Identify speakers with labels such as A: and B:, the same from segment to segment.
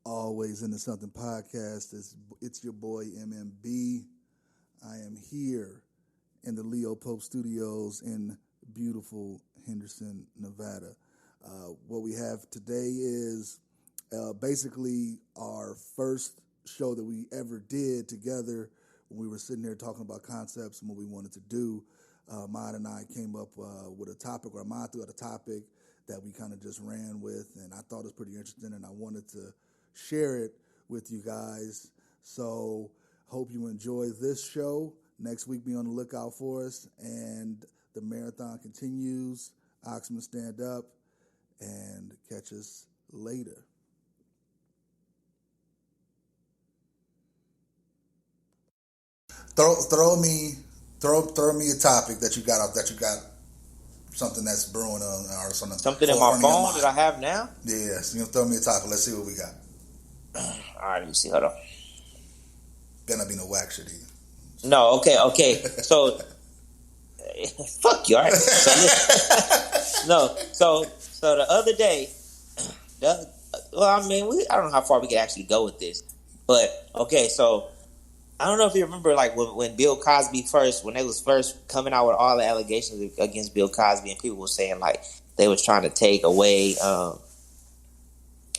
A: Always Into Something podcast. It's your boy MMB. I am here in the Leo Pope Studios in beautiful Henderson, Nevada. What we have today is basically our first show that we ever did together when we were sitting there talking about concepts and what we wanted to do. Ahmad and I came up with a topic, or Ahmad threw out a topic that we kind of just ran with, and I thought it was pretty interesting, and I wanted to share it with you guys. So hope you enjoy this show. Next week, be on the lookout for us, and the marathon continues. Oxman, stand up, and catch us later. Throw me a topic that you got something that's brewing on or something.
B: Something in my phone that I have now?
A: Yes, throw me a topic. Let's see what we got.
B: All right, let me see. Hold on.
A: Better not be no whack shit either.
B: No, okay. So, fuck you, all right? So the other day, I don't know how far we can actually go with this, but okay, so I don't know if you remember, like when Bill Cosby when they was first coming out with all the allegations against Bill Cosby, and people were saying like they was trying to take away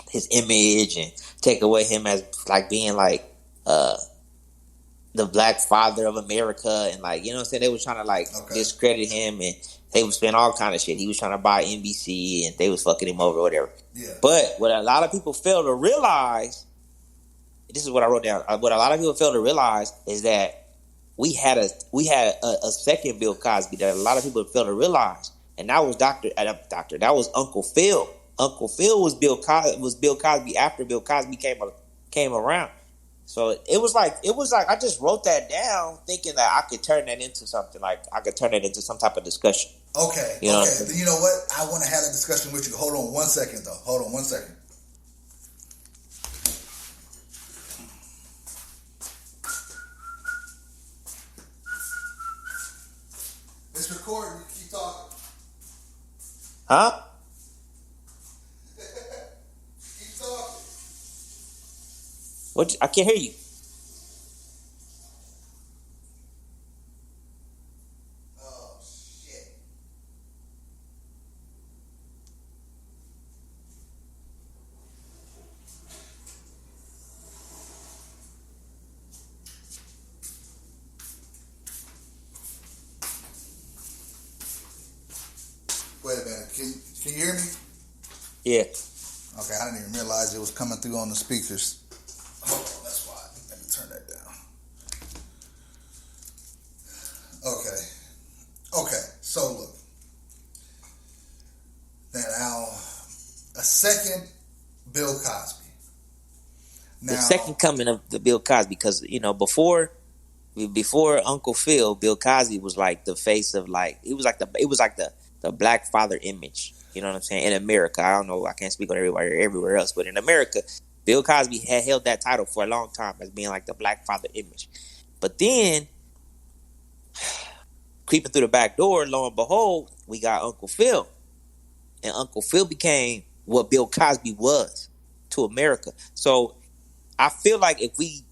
B: his image and take away him as like being like the black father of America, and like, you know what I'm saying, they was trying to discredit him, and they was saying all kind of shit. He was trying to buy NBC and they was fucking him over or whatever.
A: Yeah.
B: But what a lot of people fail to realize, this is what I wrote down. What a lot of people fail to realize is that we had a second Bill Cosby that a lot of people fail to realize, and that was that was Uncle Phil. Uncle Phil was Bill Cosby after Bill Cosby came around. So it was like I just wrote that down thinking that I could turn that into something, like I could turn it into some type of discussion.
A: Okay.
B: You know
A: Then you know what? I want to have a discussion with you. Hold on 1 second though. Hold on 1 second. It's recording. Keep talking.
B: Huh?
A: Keep talking.
B: What? I can't hear you.
A: Oh shit. Wait a minute. Can you hear me?
B: Yeah.
A: Okay, I didn't even realize it was coming through on the speakers. Hold on, that's why. Let me turn that down. Okay, so look. Now, a second Bill Cosby.
B: The second coming of the Bill Cosby, because, you know, before Uncle Phil, Bill Cosby was like the face of, like, it was like the black father image. You know what I'm saying? In America, I don't know, I can't speak on everywhere else, but in America, Bill Cosby had held that title for a long time as being like the black father image. But then, creeping through the back door, lo and behold, we got Uncle Phil. And Uncle Phil became what Bill Cosby was to America. So I feel like if we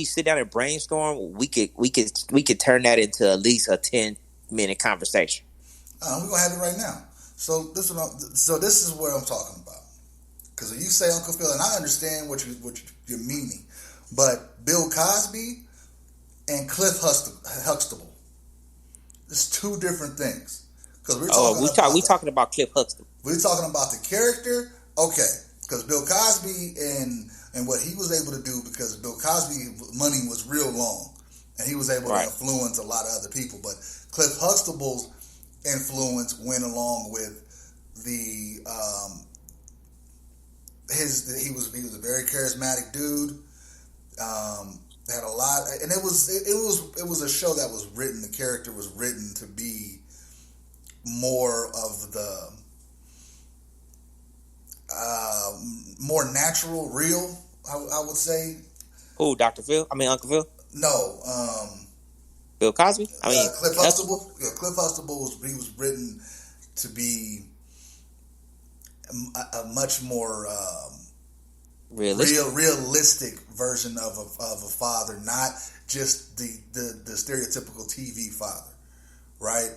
B: sit down and brainstorm, we could turn that into at least a 10-minute conversation.
A: We're gonna have it right now. So this is what I'm talking about. Because when you say Uncle Phil, and I understand what you're meaning, but Bill Cosby and Cliff Huxtable, it's two different things. Because we're
B: talking about Cliff Huxtable.
A: We're talking about the character, okay? Because Bill Cosby and what he was able to do, because Bill Cosby money was real long, and he was able to influence a lot of other people. But Cliff Huxtable's influence went along with the he was a very charismatic dude. Had a lot, and it was a show that was written. The character was written to be more of the more natural, real. I would say.
B: Who, Dr. Phil? I mean, Uncle Phil?
A: No.
B: Bill Cosby? I mean,
A: Cliff Huxtable. Yeah, Cliff Huxtable was written to be a much more realistic version of a father, not just the stereotypical TV father, right?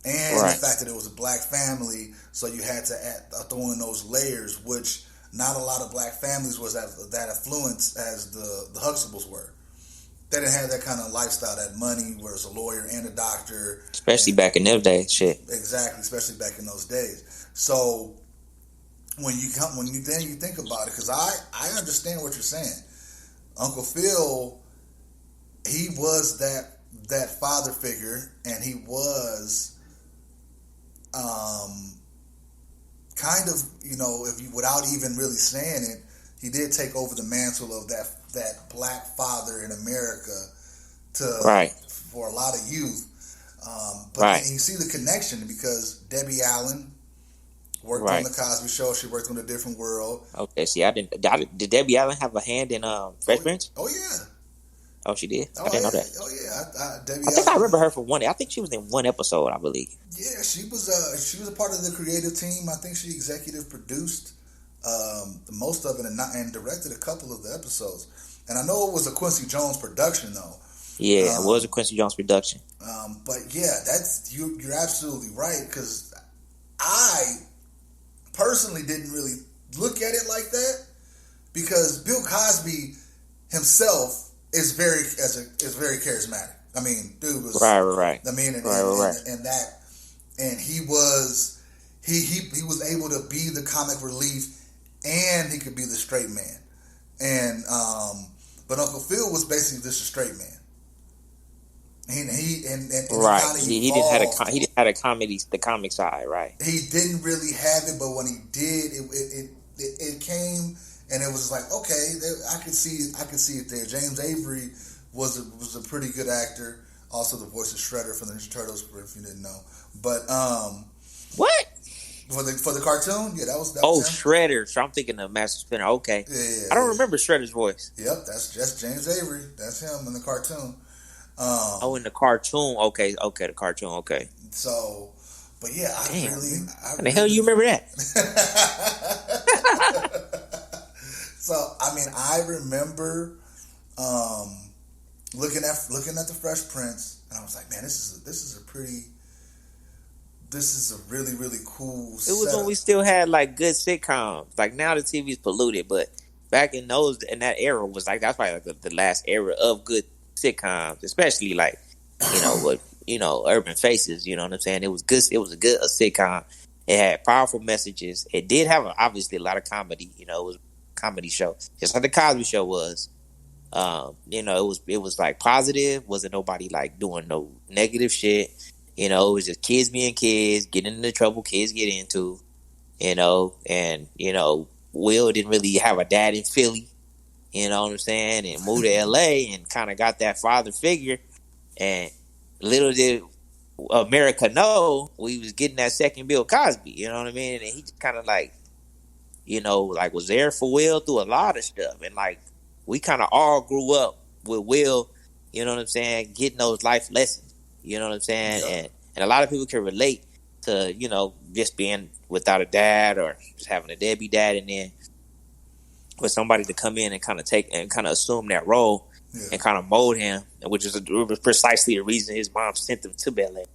A: And the fact that it was a black family, so you had to throw in those layers, which not a lot of black families was that affluent as the Huxtables were. They didn't have that kind of lifestyle, that money, where it's a lawyer and a doctor.
B: Especially back in those days, shit.
A: Exactly, especially back in those days. So when you think about it, because I understand what you're saying. Uncle Phil, he was that father figure, and he was kind of, without even really saying it, he did take over the mantle of that black father in America for a lot of youth. But you see the connection, because Debbie Allen worked on the Cosby Show. She worked on A Different World.
B: Okay, see, did Debbie Allen have a hand in Fresh Prince?
A: Oh yeah.
B: Oh, she did. I didn't know that.
A: Oh yeah, Debbie.
B: I think I remember her from one. I think she was in one episode, I believe.
A: Yeah, she was a part of the creative team. I think she executive produced most of it and directed a couple of the episodes. And I know it was a Quincy Jones production, though.
B: Yeah, it was a Quincy Jones production.
A: But yeah, you're absolutely right, because I personally didn't really look at it like that, because Bill Cosby himself is very charismatic. I mean, dude was
B: right.
A: I mean, and he was able to be the comic relief, and he could be the straight man. And but Uncle Phil was basically just a straight man. He
B: didn't have a comedy, the comic side, right?
A: He didn't really have it, but when he did, it came, and it was like, okay, I could see it there. James Avery was a pretty good actor, also the voice of Shredder from the Ninja Turtles, if you didn't know. But
B: what?
A: For the cartoon, that was
B: Shredder. So I'm thinking of Master Splinter. Okay, I don't remember Shredder's voice.
A: Yep, that's just James Avery. That's him in the cartoon.
B: In the cartoon. Okay, the cartoon. Okay.
A: So, but yeah,
B: how the hell you remember that?
A: So I mean, I remember looking at the Fresh Prince, and I was like, man, this is a really, really cool
B: It was when we still had like good sitcoms. Like now the TV's polluted, but back in that era was like, that's probably like the last era of good sitcoms, especially like, Urban Faces, you know what I'm saying? It was good. It was a good sitcom. It had powerful messages. It did have obviously a lot of comedy, it was a comedy show. Just like the Cosby Show was. It was like positive, wasn't nobody like doing no negative shit. It was just kids being kids, getting into trouble kids get into, and, Will didn't really have a dad in Philly, you know what I'm saying, and moved to LA and kind of got that father figure. And little did America know we was getting that second Bill Cosby, you know what I mean? And he just kind of like, was there for Will through a lot of stuff. And like, we kind of all grew up with Will, you know what I'm saying, getting those life lessons. You know what I'm saying? Yeah. And a lot of people can relate to, just being without a dad or just having a deadbeat dad, and then for somebody to come in and kind of take and kind of assume that role and kind of mold him, which was precisely the reason his mom sent him to Bel Air.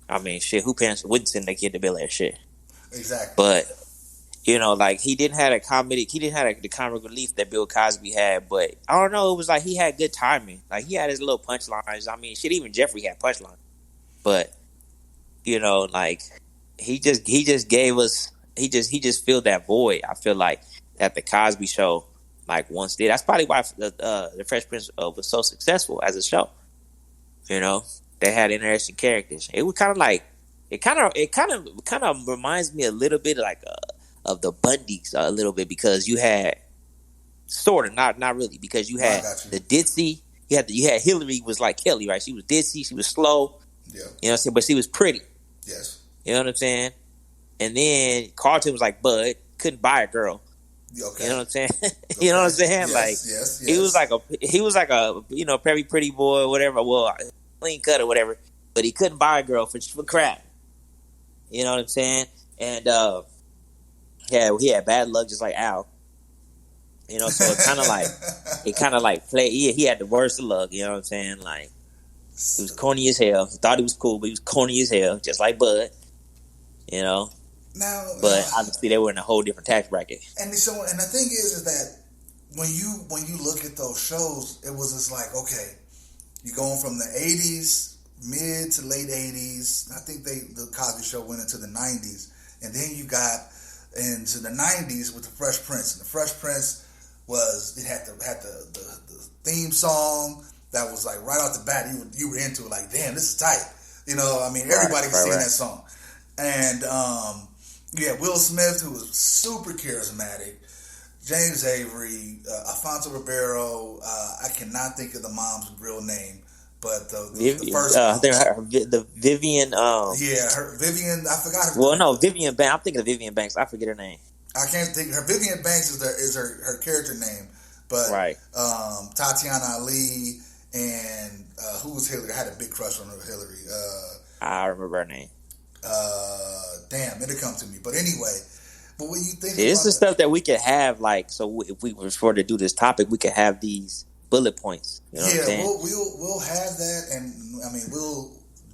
B: I mean, shit, who parents wouldn't send their kid to Bel Air? Shit.
A: Exactly.
B: But, like he didn't have the comic relief that Bill Cosby had, but I don't know, it was like he had good timing. Like he had his little punchlines. I mean, shit, even Jeffrey had punchlines. But, like he just gave us, he just filled that void. I feel like that the Cosby Show like once did. That's probably why the Fresh Prince was so successful as a show. They had interesting characters. It was kind of like it kind of reminds me a little bit like of the Bundys a little bit, because you had sort of not really, because you had the ditzy. You had Hillary was like Kelly, right? She was ditzy, she was slow. Yeah. You know what I'm saying? But she was pretty.
A: Yes.
B: You know what I'm saying? And then Carlton was like Bud, couldn't buy a girl.
A: Okay.
B: You know what I'm saying? You know what I'm saying?
A: Yes.
B: He was like a very pretty boy or whatever. Well, clean cut or whatever, but he couldn't buy a girl for crap. You know what I'm saying? And he had bad luck, just like Al. So it kind of like play. Yeah, he had the worst of luck. You know what I'm saying? Like he was corny as hell. He thought he was cool, but he was corny as hell, just like Bud. You know.
A: Now,
B: But obviously they were in a whole different tax bracket.
A: And the thing is that when you look at those shows, it was just like, okay, you're going from the 80s, mid to late 80s. I think the Cosby Show went into the 90s, and then you got into the 90s with the Fresh Prince. And the Fresh Prince had the theme song that was like right off the bat. You were into it, like, damn, this is tight. Everybody could sing that song. And Will Smith, who was super charismatic. James Avery, Alfonso Ribeiro. I cannot think of the mom's real name, but the first.
B: The Vivian.
A: Vivian. I forgot her.
B: Well, no, Vivian Banks. I'm thinking of Vivian Banks. I forget her name.
A: I can't think. Her Vivian Banks is her character name, but
B: right.
A: Tatiana Ali and who was Hillary? I had a big crush on Hillary.
B: I remember her name.
A: Damn, it'll come to me. But anyway, but when you think
B: it's the stuff that we could have, like, so if we were to do this topic, we could have these bullet points. You know what I'm saying?
A: We'll have that, and we'll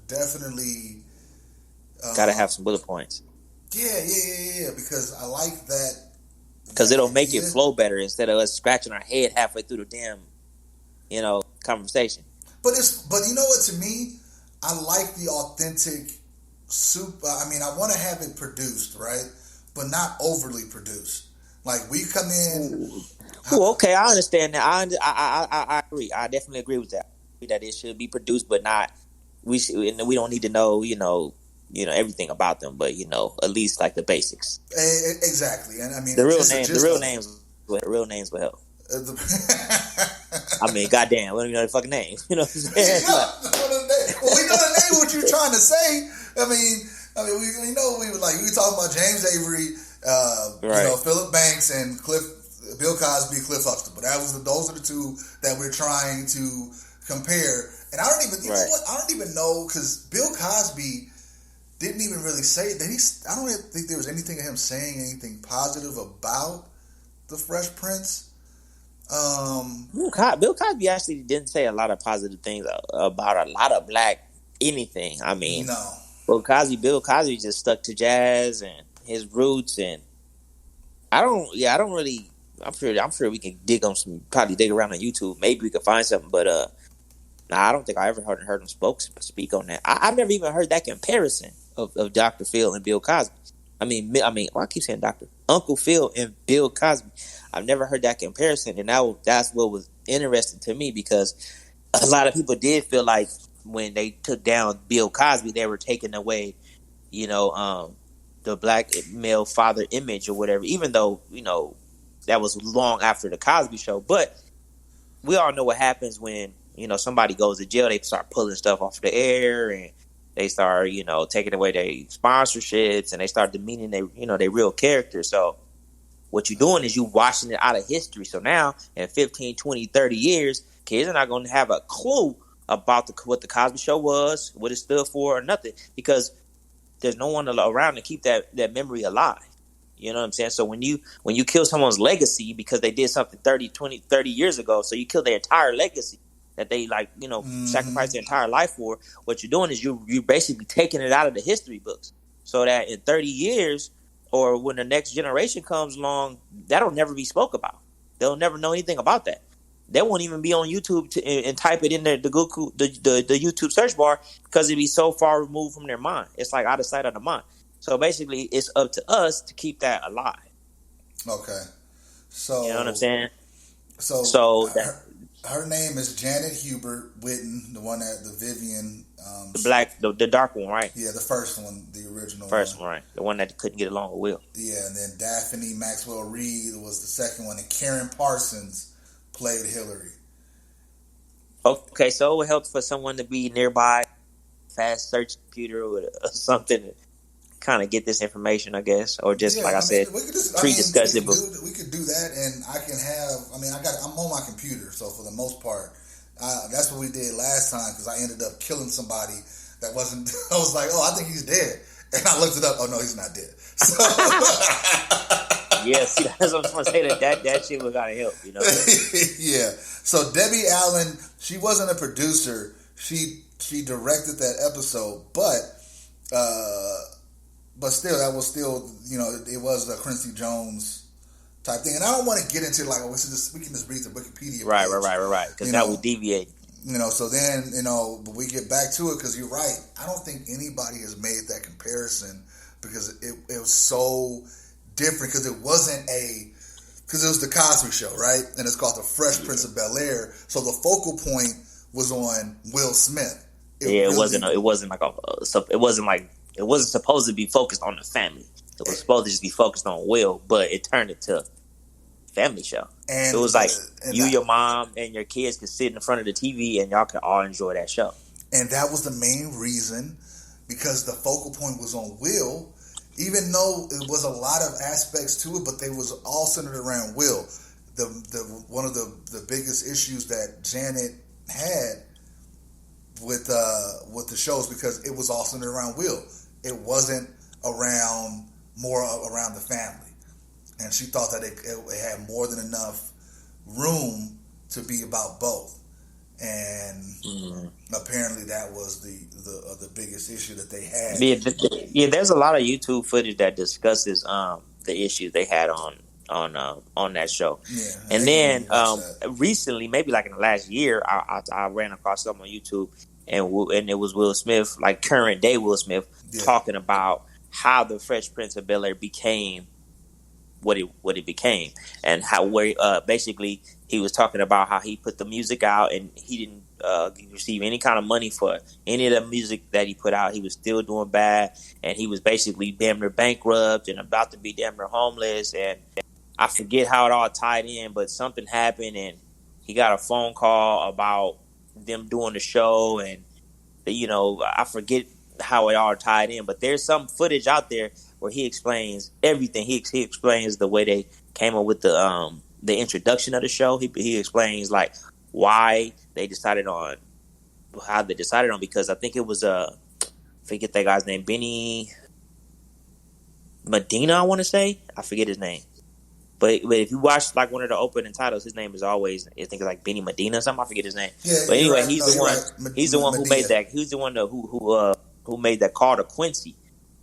A: definitely
B: gotta have some bullet points.
A: Yeah. Because I like that.
B: Because it'll make it flow better instead of us scratching our head halfway through the damn, conversation.
A: But you know what? To me, I like the authentic soup. I want to have it produced, right? But not overly produced. Like we come in.
B: Okay, I understand that. I agree. I definitely agree with that. That it should be produced, but not. We don't need to know, everything about them, but at least like the basics.
A: Exactly, and
B: the real names will help. Goddamn, we don't even know the fucking name. You know what I'm saying?
A: Well, we know the name. What you're trying to say? We talking about James Avery,
B: right.
A: Philip Banks and Bill Cosby, Cliff Huxtable. Those are the two that we're trying to compare. And I don't even, you know what? I don't even know, because Bill Cosby didn't even really say that. I don't even think there was anything of him saying anything positive about the Fresh Prince.
B: Bill Cosby actually didn't say a lot of positive things about a lot of black anything.
A: No.
B: Bill Cosby just stuck to jazz and his roots, and I'm sure we can dig around on YouTube. Maybe we could find something, but I don't think I ever heard him speak on that. I've never even heard that comparison of Dr. Phil and Bill Cosby. I keep saying Dr. Uncle Phil and Bill Cosby. I've never heard that comparison, and that's what was interesting to me, because a lot of people did feel like when they took down Bill Cosby, they were taking away, the black male father image or whatever, even though, that was long after the Cosby Show. But we all know what happens when, somebody goes to jail. They start pulling stuff off the air, and they start, taking away their sponsorships, and they start demeaning their real character. So what you're doing is you washing it out of history. So now in 15, 20, 30 years, kids are not going to have a clue about what the Cosby Show was, what it stood for, or nothing, because there's no one around to keep that memory alive. You know what I'm saying? So when you kill someone's legacy because they did something 30 years ago, so you kill their entire legacy that they sacrificed their entire life for, what you're doing is you're basically taking it out of the history books, so that in 30 years or when the next generation comes along, that'll never be spoke about. They'll never know anything about that. They won't even be on YouTube and type it in the YouTube search bar, because it'd be so far removed from their mind. It's like out of sight, out of mind. So basically, it's up to us to keep that alive.
A: Okay. So
B: you know what I'm saying?
A: So her name is Janet Hubert Whitten, the one that the Vivian.
B: The dark one, right?
A: Yeah, the first one, the original.
B: First one, right? The one that couldn't get along with Will.
A: Yeah, and then Daphne Maxwell Reid was the second one, and Karen Parsons played Hillary.
B: Okay, so it helps for someone to be nearby, fast search computer or something to kind of get this information, I guess, or just I said, pre-discuss it.
A: We could do that, and I can have. I'm on my computer, so for the most part, that's what we did last time, because I ended up killing somebody that wasn't. I was like, oh, I think he's dead, and I looked it up. Oh no, he's not dead. So
B: Yeah, see, that's what I'm trying to say. That shit was gotta help, you know.
A: Yeah. So Debbie Allen, she wasn't a producer. She directed that episode, but still, that was still, it was a Quincy Jones type thing. And I don't want to get into like, we can just read the Wikipedia
B: Right. Because that would deviate.
A: So then, but we get back to it because you're right. I don't think anybody has made that comparison because it was so different because it was the Cosby Show, right? And it's called The Fresh Prince of Bel-Air. So the focal point was on Will Smith.
B: It wasn't supposed to be focused on the family. It was supposed to just be focused on Will, but it turned into a family show. And it was like your mom, and your kids could sit in front of the TV, and y'all could all enjoy that show.
A: And that was the main reason, because the focal point was on Will, even though it was a lot of aspects to it, but they was all centered around Will. One of the biggest issues that Janet had with the shows, because it was all centered around Will. It wasn't more around the family. And she thought that it had more than enough room to be about both. And apparently that was the biggest issue that they had.
B: Yeah, there's a lot of YouTube footage that discusses the issues they had on that show. Yeah, and then recently, maybe like in the last year, I ran across something on YouTube, and it was Will Smith, like current day Will Smith, talking about how the Fresh Prince of Bel-Air became what it became, and basically he was talking about how he put the music out and he didn't receive any kind of money for any of the music that he put out. He was still doing bad, and he was basically damn near bankrupt and about to be damn near homeless. And I forget how it all tied in, but something happened, and he got a phone call about them doing the show, and I forget how it all tied in, but there's some footage out there where he explains everything. He explains the way they came up with the introduction of the show. He explains like why they decided on how they decided on, because I think it was forget that guy's name, Benny Medina, I want to say. I forget his name. But if you watch like one of the opening titles, his name is always, I think it's like Benny Medina or something. I forget his name. Yeah, but anyway, he's the one. Right. He's the one who made that. He's the one who made that call to Quincy,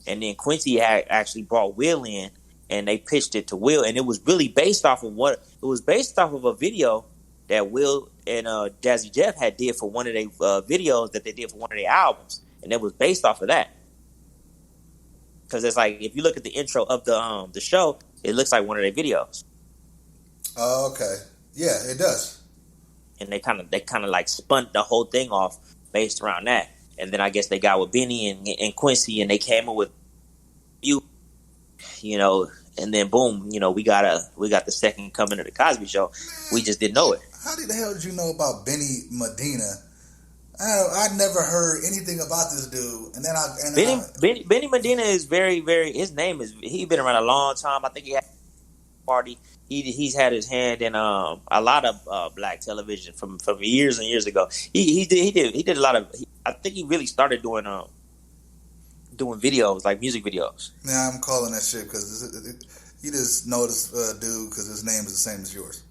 B: and then Quincy had actually brought Will in, and they pitched it to Will, and it was really based off of a video that Will and Jazzy Jeff had did for one of their videos that they did for one of their albums, and it was based off of that. Because it's like, if you look at the intro of the show, it looks like one of their videos.
A: Oh, okay. Yeah, it does.
B: And they kind of like spun the whole thing off based around that. And then I guess they got with Benny and Quincy, and they came up with you, and then boom, we got the second coming of the Cosby Show. We just didn't know it.
A: How the hell did you know about Benny Medina? I never heard anything about this dude. And then
B: Benny Medina is very, very. His name is. He's been around a long time. I think he had a party. He's had his hand in a lot of black television from years and years ago. He did a lot of. I think he really started doing videos, like music videos.
A: Yeah, I'm calling that shit because you just know this dude because his name is the same as yours.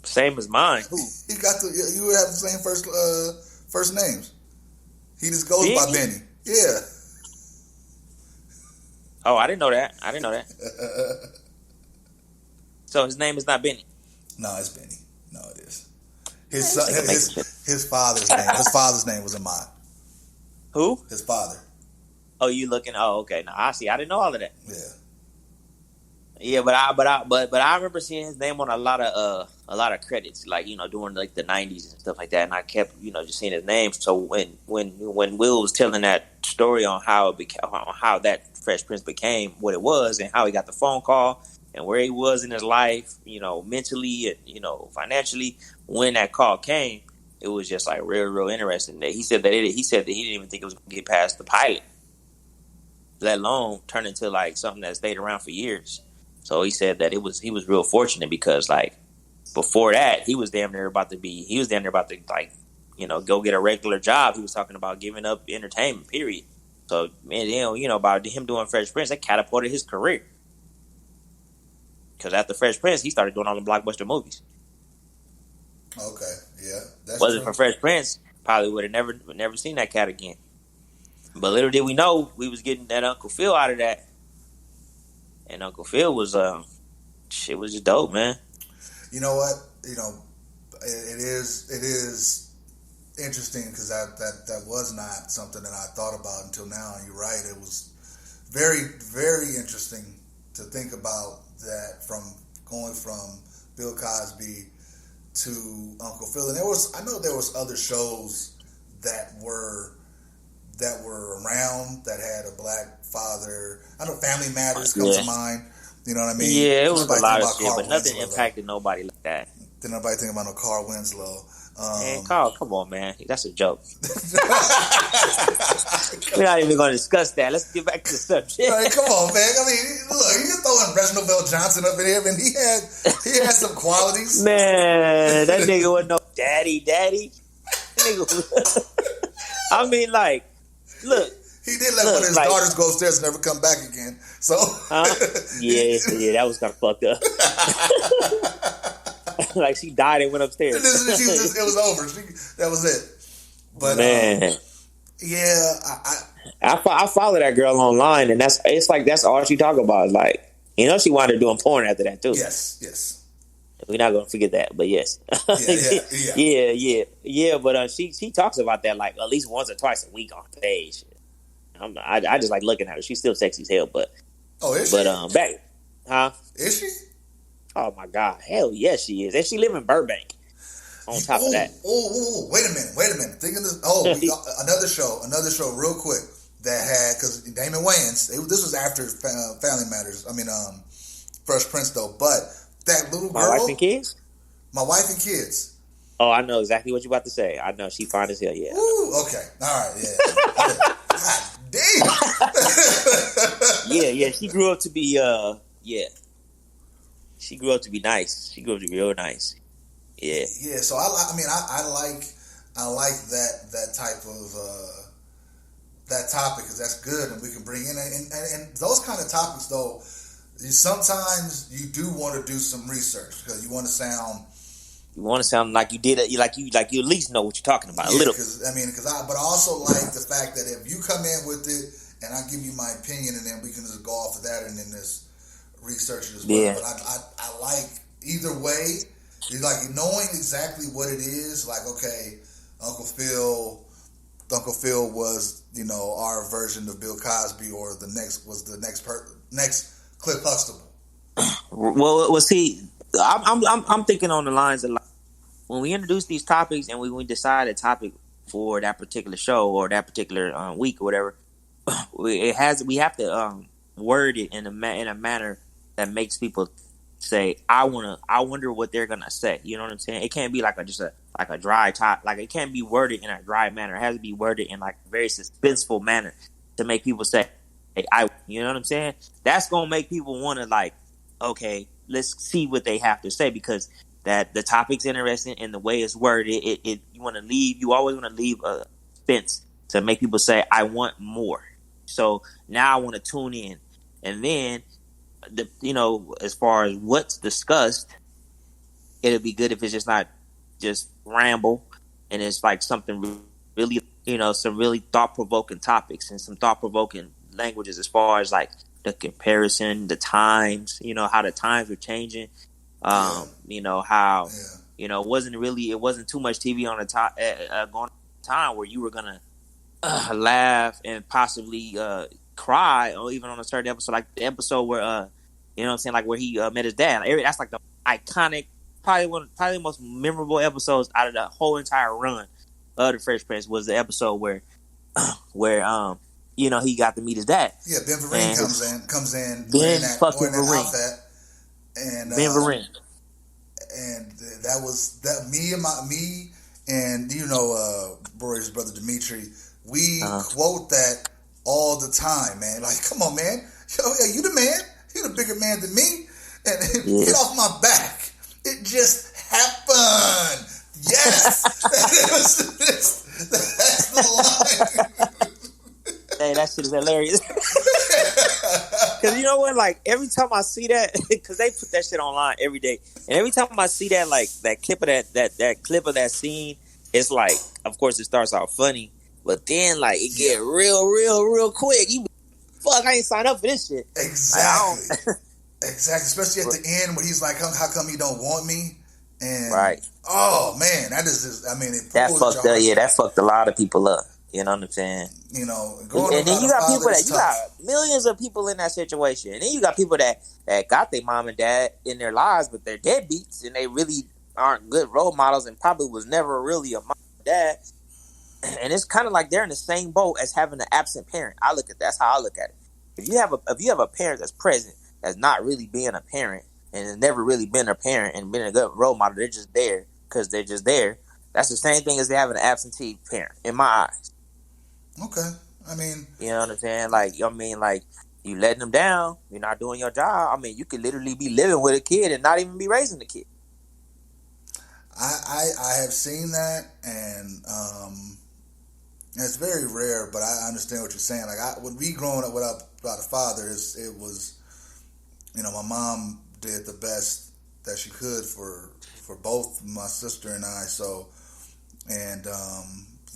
B: Same as mine. Who?
A: You would have the same first names. He just goes by Benny. Yeah.
B: Oh, I didn't know that. So his name is not Benny.
A: No, it's Benny. No, it is. His father's name. His father's name was Ahmad.
B: Who?
A: His father.
B: Oh, you looking? Oh, okay. Now I see. I didn't know all of that.
A: Yeah.
B: Yeah, but I remember seeing his name on a lot of credits, like during like the '90s and stuff like that, and I kept just seeing his name. So when Will was telling that story on how that Fresh Prince became what it was, and how he got the phone call, and where he was in his life, mentally and financially, when that call came, it was just like real interesting. He said that he didn't even think it was going to get past the pilot, let alone turn into like something that stayed around for years. So he said that he was real fortunate because like before that he was damn near about to like go get a regular job. He was talking about giving up entertainment, period. So man, about him doing Fresh Prince, that catapulted his career. Because after Fresh Prince, he started doing all the blockbuster movies.
A: Okay, yeah, that's
B: Wasn't
A: true.
B: for Fresh Prince, probably would have never seen that cat again. But little did we know we was getting that Uncle Phil out of that, and Uncle Phil was shit was just dope, man.
A: You know what? It is interesting because that was not something that I thought about until now. And you're right; it was very, very interesting to think about that from going from Bill Cosby to Uncle Phil. And I know there was other shows that were around that had a black father. I know Family Matters comes to mind. You know what I mean?
B: Yeah, it was a lot of shit,
A: Carl
B: but nothing
A: Winslow,
B: impacted nobody like that.
A: Didn't nobody think about no Carl Winslow.
B: Man, Carl, come on, man. That's a joke. We're not even going to discuss that. Let's get back to the subject.
A: Right, come on, man. I mean, look, you can throw in Reginald Bell Johnson up in here, and he had some qualities.
B: Man, that nigga wasn't no daddy. Nigga, I mean, like, look.
A: He did let one of his daughters go upstairs and never come back again. So,
B: yeah, that was kind of fucked up. Like she died and went upstairs.
A: It was over. That was it. But
B: man,
A: yeah,
B: I follow that girl online, and that's all she talk about. Like, she wound up doing porn after that too.
A: Yes.
B: We're not gonna forget that, but yes, yeah. But she talks about that like at least once or twice a week on stage. I just like looking at her. She's still sexy as hell, but
A: is she?
B: But back, huh?
A: Is she?
B: Oh my God, hell yes she is, and she live in Burbank. On top of that,
A: wait a minute. Thinking this. Another show, real quick that had because Damon Wayans. This was after Family Matters. I mean, Fresh Prince though, but that little girl,
B: My Wife and Kids.
A: My Wife and Kids.
B: Oh, I know exactly what you're about to say. I know she fine as hell. Yeah.
A: Ooh, okay. All right. Yeah. God damn.
B: Yeah. She grew up to be. She grew up to be nice. She grew up to be real nice. Yeah.
A: Yeah. So I like that type of that topic because that's good and we can bring in and those kind of topics though. Sometimes you do want to do some research because you want to sound like you did it, like you at least know what you're talking about a little. But I also like the fact that if you come in with it and I give you my opinion and then we can just go off of that and then just research it as well.
B: Yeah.
A: But I like either way. It's like knowing exactly what it is. Like, okay, Uncle Phil was our version of Bill Cosby, or the next Cliff Huxtable.
B: Well, see, I'm thinking on the lines of like, when we introduce these topics and we decide a topic for that particular show or that particular week or whatever, we have to word it in a manner that makes people say, I wonder what they're gonna say. You know what I'm saying? It can't be like a dry top. Like it can't be worded in a dry manner. It has to be worded in like a very suspenseful manner to make people say, hey, you know what I'm saying? That's gonna make people want to like, okay, let's see what they have to say because that the topic's interesting and the way it's worded. You always want to leave a fence to make people say, I want more. So now I want to tune in, and then as far as what's discussed, it'll be good if it's just not just ramble and it's like something really, some really thought-provoking topics and some thought-provoking languages as far as like the comparison, the times, how the times are changing. How, it wasn't too much TV on the top, going time where you were going to laugh and possibly cry, or even on a certain episode, like the episode where, like where he met his dad. That's like the iconic, probably the most memorable episodes out of the whole entire run of the Fresh Prince was the episode where he got to meet his dad.
A: Yeah, Ben Vereen comes in.
B: Ben fucking Vereen.
A: And
B: Ben Vereen.
A: And that was that me and Rory's brother Dimitri, we quote that all the time, man. Like, come on, man. Yo, yeah, you the man. You the bigger man than me. And get off my back. It just happened. Yes. That's the line.
B: Hey, that shit is hilarious. Because you know what? Like every time I see that, because they put that shit online every day, and every time I see that, like that clip of that clip of that scene, it's like, of course, it starts out funny, but then like it get real quick. You fuck, I ain't signed up for this shit.
A: Exactly.
B: Like, I don't.
A: Exactly. Especially at the end when he's like, "How come you don't want me?" And
B: Right.
A: oh man, that is just. I mean, it
B: That fucked up. Yeah, that fucked a lot of people up. You know what I'm saying?
A: You know,
B: and then you got people that you got millions of people in that situation, and then you got people that got their mom and dad in their lives, but they're deadbeats and they really aren't good role models, and probably was never really a mom and dad. And it's kind of like they're in the same boat as having an absent parent. That's how I look at it. If you have a parent that's present, that's not really being a parent, and has never really been a parent and been a good role model, they're just there because they're just there. That's the same thing as having an absentee parent, in my eyes.
A: Okay. I mean,
B: you know what I'm saying? Like, you letting them down. You're not doing your job. I mean, you could literally be living with a kid and not even be raising the kid.
A: I have seen that, and it's very rare, but I understand what you're saying. Like, when we growing up without a father, it was, my mom did the best that she could for both my sister and I. So, and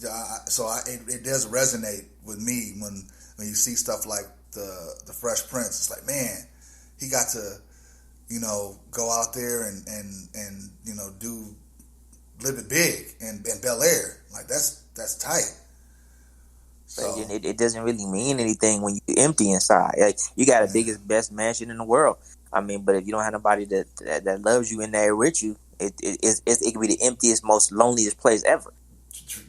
A: it does resonate with me when you see stuff like the Fresh Prince. It's like, man, he got to, go out there and live it big in Bel Air. Like that's tight. So
B: it doesn't really mean anything when you empty inside. Like, you got the biggest, best mansion in the world. I mean, but if you don't have nobody that loves you in there with you, it could be the emptiest, most loneliest place ever.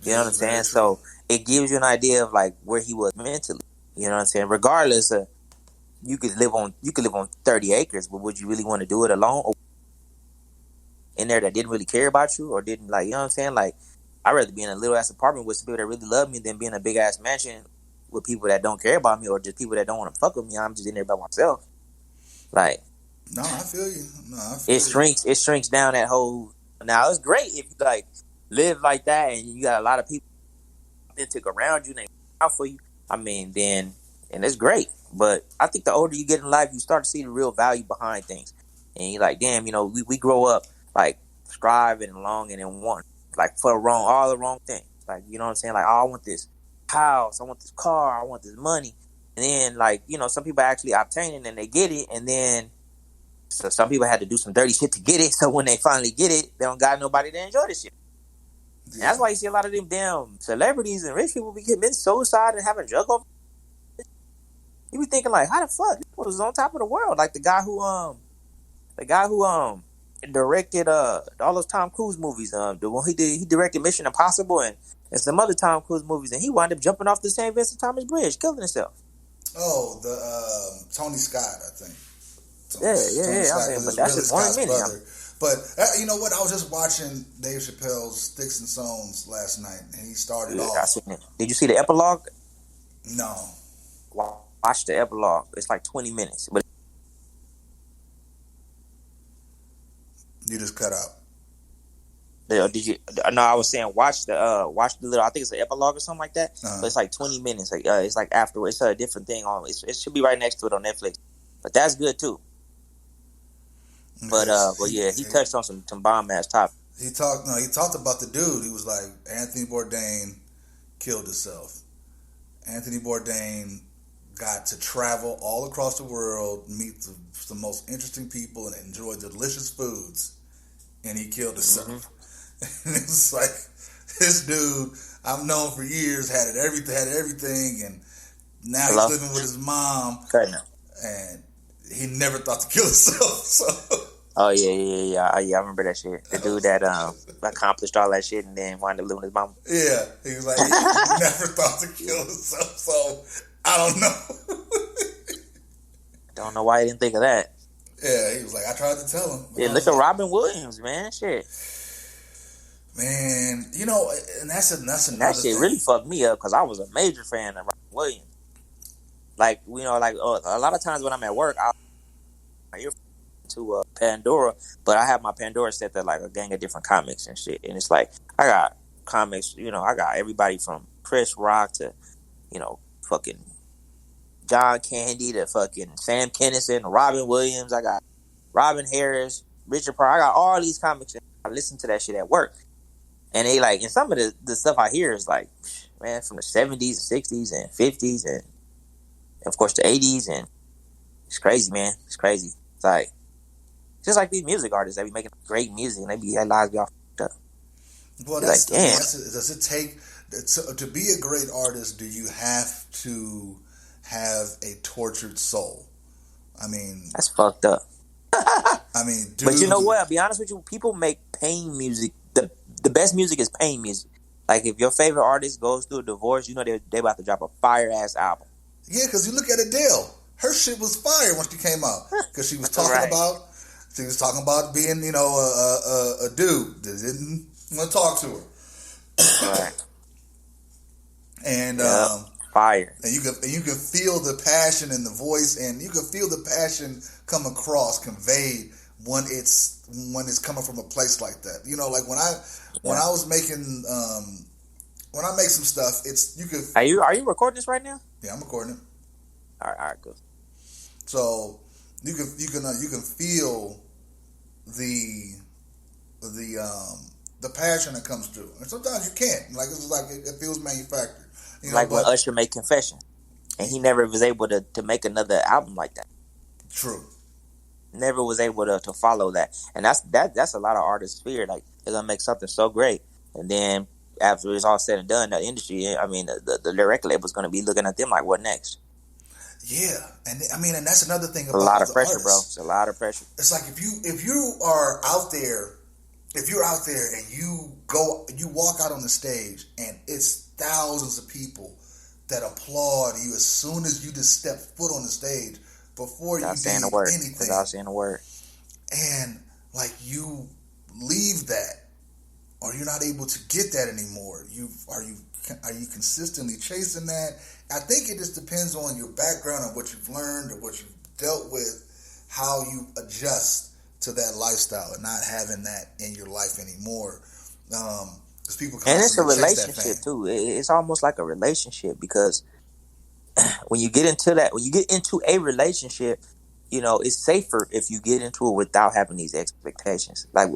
B: You know what I'm saying? So it gives you an idea of like where he was mentally. You know what I'm saying? Regardless of, you could live on 30 acres, but would you really want to do it alone? Or in there that didn't really care about you, or didn't, like, you know what I'm saying? Like, I'd rather be in a little ass apartment with some people that really love me than be in a big ass mansion with people that don't care about me, or just people that don't want to fuck with me. I'm just in there by myself. Like,
A: no, I feel you.
B: It shrinks down that whole. Now, it's great if you like live like that and you got a lot of people authentic around you and they out for you. I mean, then, and it's great. But I think the older you get in life, you start to see the real value behind things, and you're like, damn, we grow up like striving and longing and wanting, like, for all the wrong things. Like, you know what I'm saying? Like, oh, I want this house, I want this car, I want this money, and then, like, some people actually obtain it and they get it, and then so some people had to do some dirty shit to get it. So when they finally get it, they don't got nobody to enjoy this shit. Yeah. And that's why you see a lot of them damn celebrities and rich people be committing suicide and having drug over. You be thinking like, how the fuck? He was on top of the world. Like the guy who directed all those Tom Cruise movies. The one he directed Mission Impossible and some other Tom Cruise movies, and he wound up jumping off the St. Vincent Thomas Bridge, killing himself.
A: Oh, the Tony Scott, I think.
B: Yeah. I mean, but that's just one minute.
A: But you know what? I was just watching Dave Chappelle's Sticks and Stones last night, and he started off.
B: I seen it. Did you see the epilogue?
A: No.
B: Watch the epilogue. It's like 20 minutes. But
A: you just cut out.
B: Did you? No, I was saying watch the little. I think it's an epilogue or something like that. But it's like 20 minutes. Like it's like afterwards. It's a different thing on. It should be right next to it on Netflix. But that's good too. But yeah, he touched on some bomb ass topics.
A: He talked about the dude. He was like, Anthony Bourdain killed himself. Anthony Bourdain got to travel all across the world, meet the most interesting people, and enjoy delicious foods, and he killed himself. Mm-hmm. And it's like, this dude I've known for years had everything, and now he's living with his mom.
B: Okay, now.
A: And he never thought to kill himself. So.
B: Oh yeah. I remember that shit. The dude that accomplished all that shit and then wound up living with his mom.
A: Yeah, he was like, he never thought to kill himself. So I don't know.
B: Don't know why he didn't think of that.
A: Yeah, he was like, I tried to tell him.
B: Yeah, look at Robin Williams, man. Shit.
A: Man, and that's another
B: that shit
A: thing.
B: Really fucked me up because I was a major fan of Robin Williams. Like, a lot of times when I'm at work, I hear to Pandora, but I have my Pandora set to like a gang of different comics and shit, and it's like I got comics, I got everybody from Chris Rock to fucking John Candy to fucking Sam Kinison, Robin Williams. I got Robin Harris, Richard Pryor. I got all these comics. I listen to that shit at work. And they like, and some of the stuff I hear is like, man, from the 70s and 60s and 50s and of course the 80s. And it's crazy, man. It's crazy. It's like, just like these music artists that be making great music and their lives be all fucked up.
A: Well, that's like, damn. Does it take, to be a great artist, do you have to have a tortured soul? I mean,
B: that's fucked up.
A: I mean, dude,
B: but you know what? I'll be honest with you. People make pain music. The best music is pain music. Like if your favorite artist goes through a divorce, you know they about to drop a fire ass album.
A: Yeah, because you look at Adele. Her shit was fire when she came out because she was talking
B: right.
A: about. She was talking about being, you know, a dude that didn't want to talk to her.
B: Right.
A: And
B: fire.
A: And you can feel the passion in the voice, and you can feel the passion come across, conveyed when it's coming from a place like that. You know, like when I was making when I make some stuff, it's you can.
B: Are you recording this right now?
A: Yeah, I'm recording it.
B: All right, cool.
A: So you can feel the passion that comes through, and sometimes you can't. Like it's like it feels manufactured. You know,
B: like when Usher made Confession, and he never was able to make another album like that.
A: True.
B: Never was able to follow that, and that's a lot of artists' fear. Like they're gonna make something so great, and then after it's all said and done, the industry, I mean, the record label's gonna be looking at them like, what next?
A: Yeah, and I mean, and that's another thing about
B: a lot of pressure,
A: artists.
B: Bro. It's a lot of pressure.
A: It's like if you are out there, if you're out there and you walk out on the stage and it's thousands of people that applaud you as soon as you just step foot on the stage before you do anything.
B: Without saying a word.
A: And like you leave that, or you're not able to get that anymore. Are you consistently chasing that? I think it just depends on your background and what you've learned or what you've dealt with, how you adjust to that lifestyle and not having that in your life anymore. Because people
B: and it's a relationship too. It's almost like a relationship because when you get into a relationship, you know, it's safer if you get into it without having these expectations. Like,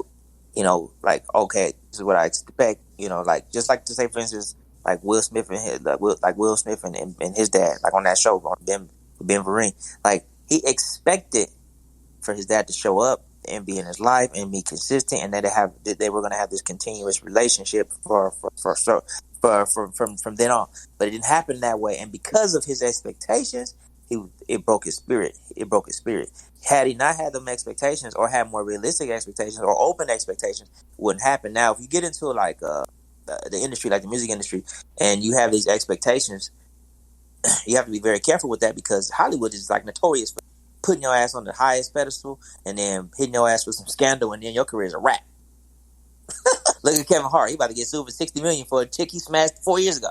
B: you know, like, okay, this is what I expect. You know, like just like to say, for instance, like Will Smith and Will Smith and his dad, like on that show on Ben Vereen, like he expected for his dad to show up and be in his life and be consistent, and that they were going to have this continuous relationship from then on. But it didn't happen that way, and because of his expectations, it broke his spirit. It broke his spirit. Had he not had them expectations, or had more realistic expectations, or open expectations, it wouldn't happen. Now, if you get into like the industry, like the music industry, and you have these expectations, you have to be very careful with that because Hollywood is like notorious for putting your ass on the highest pedestal and then hitting your ass with some scandal, and then your career is a wrap. Look at Kevin Hart. He about to get sued for $60 million for a chick he smashed 4 years ago.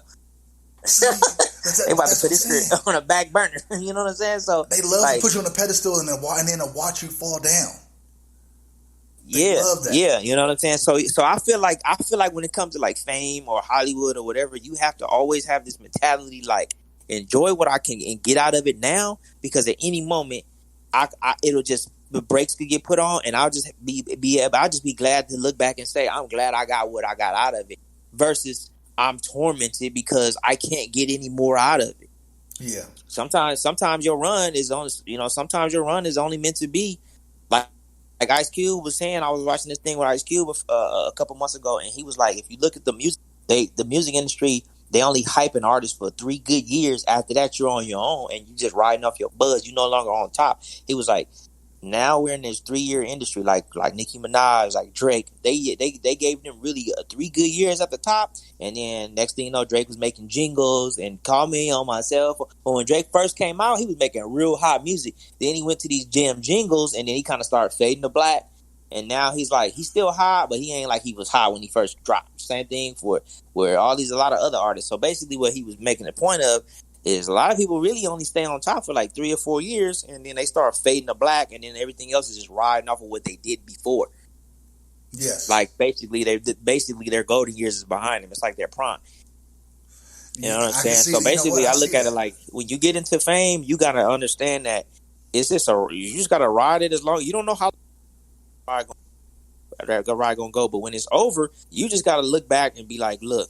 B: They about to put his career on a back burner. You know what I'm saying? So
A: they love to put you on a pedestal and then watch you fall down.
B: They love that. Yeah, you know what I'm saying? So I feel like when it comes to like fame or Hollywood or whatever, you have to always have this mentality like enjoy what I can and get out of it now, because at any moment it'll just, the brakes could get put on, and I'll just be glad to look back and say I'm glad I got what I got out of it, versus I'm tormented because I can't get any more out of it.
A: Yeah.
B: Sometimes your run is on. You know, sometimes your run is only meant to be like Ice Cube was saying. I was watching this thing with Ice Cube a couple months ago, and he was like, if you look at the music industry, they only hype an artist for 3 good years. After that, you're on your own, and you just riding off your buzz. You're no longer on top. He was like, now we're in this 3-year industry, like Nicki Minaj, like Drake. They gave them really 3 good years at the top, and then next thing you know, Drake was making jingles and Call Me on My Cell Phone. But when Drake first came out, he was making real hot music. Then he went to these jam jingles, and then he kind of started fading to black. And now he's still hot, but he ain't like he was hot when he first dropped. Same thing for where a lot of other artists. So basically, what he was making a point of is a lot of people really only stay on top for like 3 or 4 years, and then they start fading to black, and then everything else is just riding off of what they did before.
A: Yes.
B: Like basically their golden years is behind them. It's like their prime. You know what I'm
A: I can
B: saying?
A: see.
B: So
A: You know what?
B: basically,
A: I
B: I
A: see
B: look at it
A: that.
B: like when you get into fame, you gotta understand that it's just you just gotta ride it as long. You don't know how the ride gonna go, but when it's over, you just gotta look back and be like, look,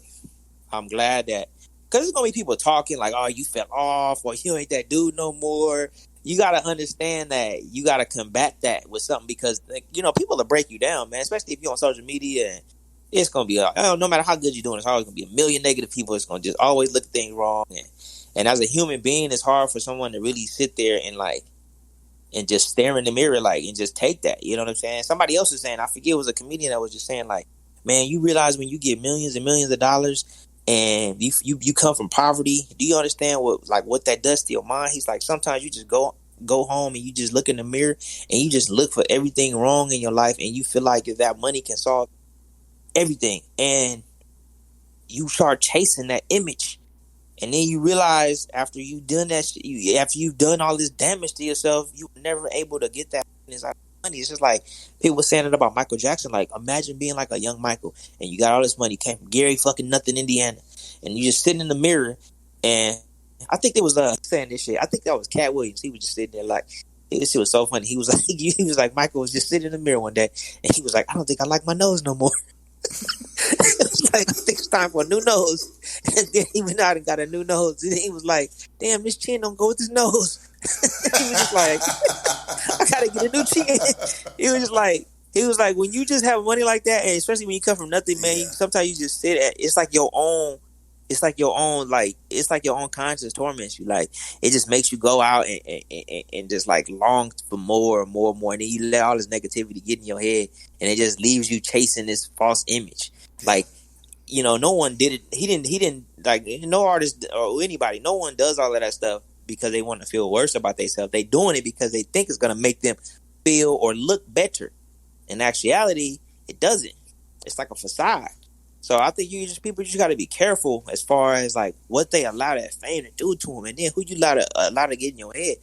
B: I'm glad that, because there's gonna be people talking like, oh, you fell off, or you ain't that dude no more. You gotta understand that you gotta combat that with something, because people will break you down, man. Especially if you're on social media, and it's gonna be no matter how good you're doing, it's always gonna be a million negative people. It's gonna just always look at things wrong, and as a human being, it's hard for someone to really sit there and just stare in the mirror, like, and just take that. You know what I'm saying? Somebody else was saying, I forget, it was a comedian that was just saying, like, man, you realize when you get millions and millions of dollars and you come from poverty, do you understand what that does to your mind? He's like, sometimes you just go home and you just look in the mirror and you just look for everything wrong in your life, and you feel like if that money can solve everything, and you start chasing that image. And then you realize after you've done that shit, after you've done all this damage to yourself, you were never able to get that money. It's just like people were saying it about Michael Jackson. Like, imagine being like a young Michael, and you got all this money. You came from Gary fucking nothing, Indiana, and you just sitting in the mirror. And I think there was saying this shit. I think that was Cat Williams. He was just sitting there like, this shit was so funny. He was like, Michael was just sitting in the mirror one day, and he was like, I don't think I like my nose no more. It was like, I think it's time for a new nose. And then he went out and got a new nose. And he was like, damn, this chin don't go with his nose. He was just like, I gotta get a new chin. He was like, when you just have money like that, and especially when you come from nothing, man, sometimes you just sit at, it's like your own conscience torments you. Like, it just makes you go out and just like long for more and more and more. And then you let all this negativity get in your head, and it just leaves you chasing this false image. Like, no one did it. He didn't like, no artist or anybody. No one does all of that stuff because they want to feel worse about themselves. They doing it because they think it's going to make them feel or look better. In actuality, it doesn't. It's like a facade. So I think people just got to be careful as far as like what they allow that fame to do to them, and then who you allow to get in your head.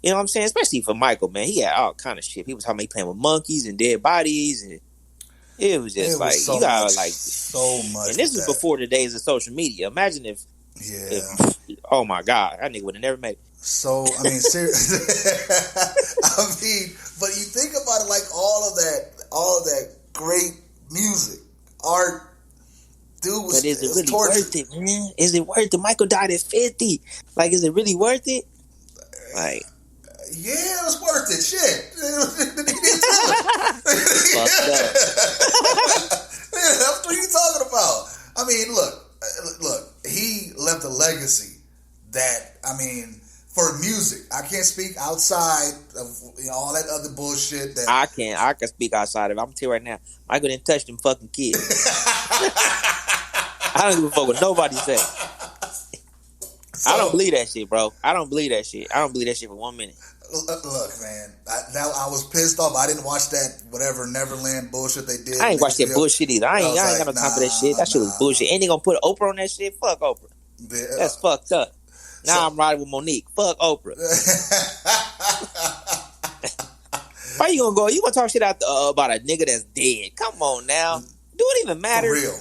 B: You know what I'm saying? Especially for Michael, man, he had all kind of shit. He was talking about he playing with monkeys and dead bodies, and it was just you gotta
A: so much.
B: And this is before the days of social media. Imagine if oh my God, that nigga would have never made it.
A: So I mean, seriously, but you think about it, like all of that great music, art. Dude was,
B: but is it really
A: tortured.
B: worth it, man? Is it worth it? Michael died at 50. Like, is it really worth it? Like,
A: yeah, it was worth it. Shit. That's what you talking about. I mean, look. He left a legacy that, I mean, for music. I can't speak outside of all that other bullshit. That
B: I can speak outside of it. I'm telling you right now, Michael didn't touch them fucking kids. I don't give a fuck what nobody said. So, I don't believe that shit, bro. I don't believe that shit for 1 minute.
A: Look, man. I was pissed off. I didn't watch that whatever Neverland bullshit they did.
B: I ain't watched that bullshit either. I ain't got no time for that shit. That shit was bullshit. Ain't they gonna put Oprah on that shit? Fuck Oprah. That's fucked up. Now I'm riding with Monique. Fuck Oprah. Why you gonna go? You gonna talk shit out about a nigga that's dead? Come on now. Do it even matter?
A: For real.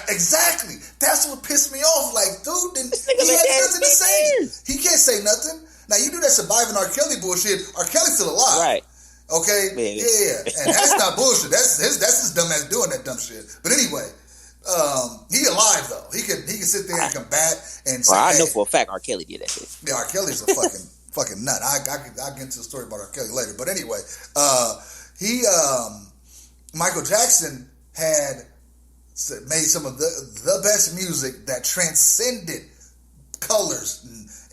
A: Exactly. That's what pissed me off. Like, dude, he
B: has
A: nothing to say. He can't say nothing. Now, you do that surviving R. Kelly bullshit. R. Kelly's still alive.
B: Right.
A: Okay? Yeah. And that's not bullshit. That's his dumb ass doing that dumb shit. But anyway, he alive, though. He can sit there and combat and say,
B: I know for a fact R. Kelly did that shit.
A: Yeah, R. Kelly's a fucking nut. I'll get into the story about R. Kelly later. But anyway, Michael Jackson had made some of the best music that transcended colors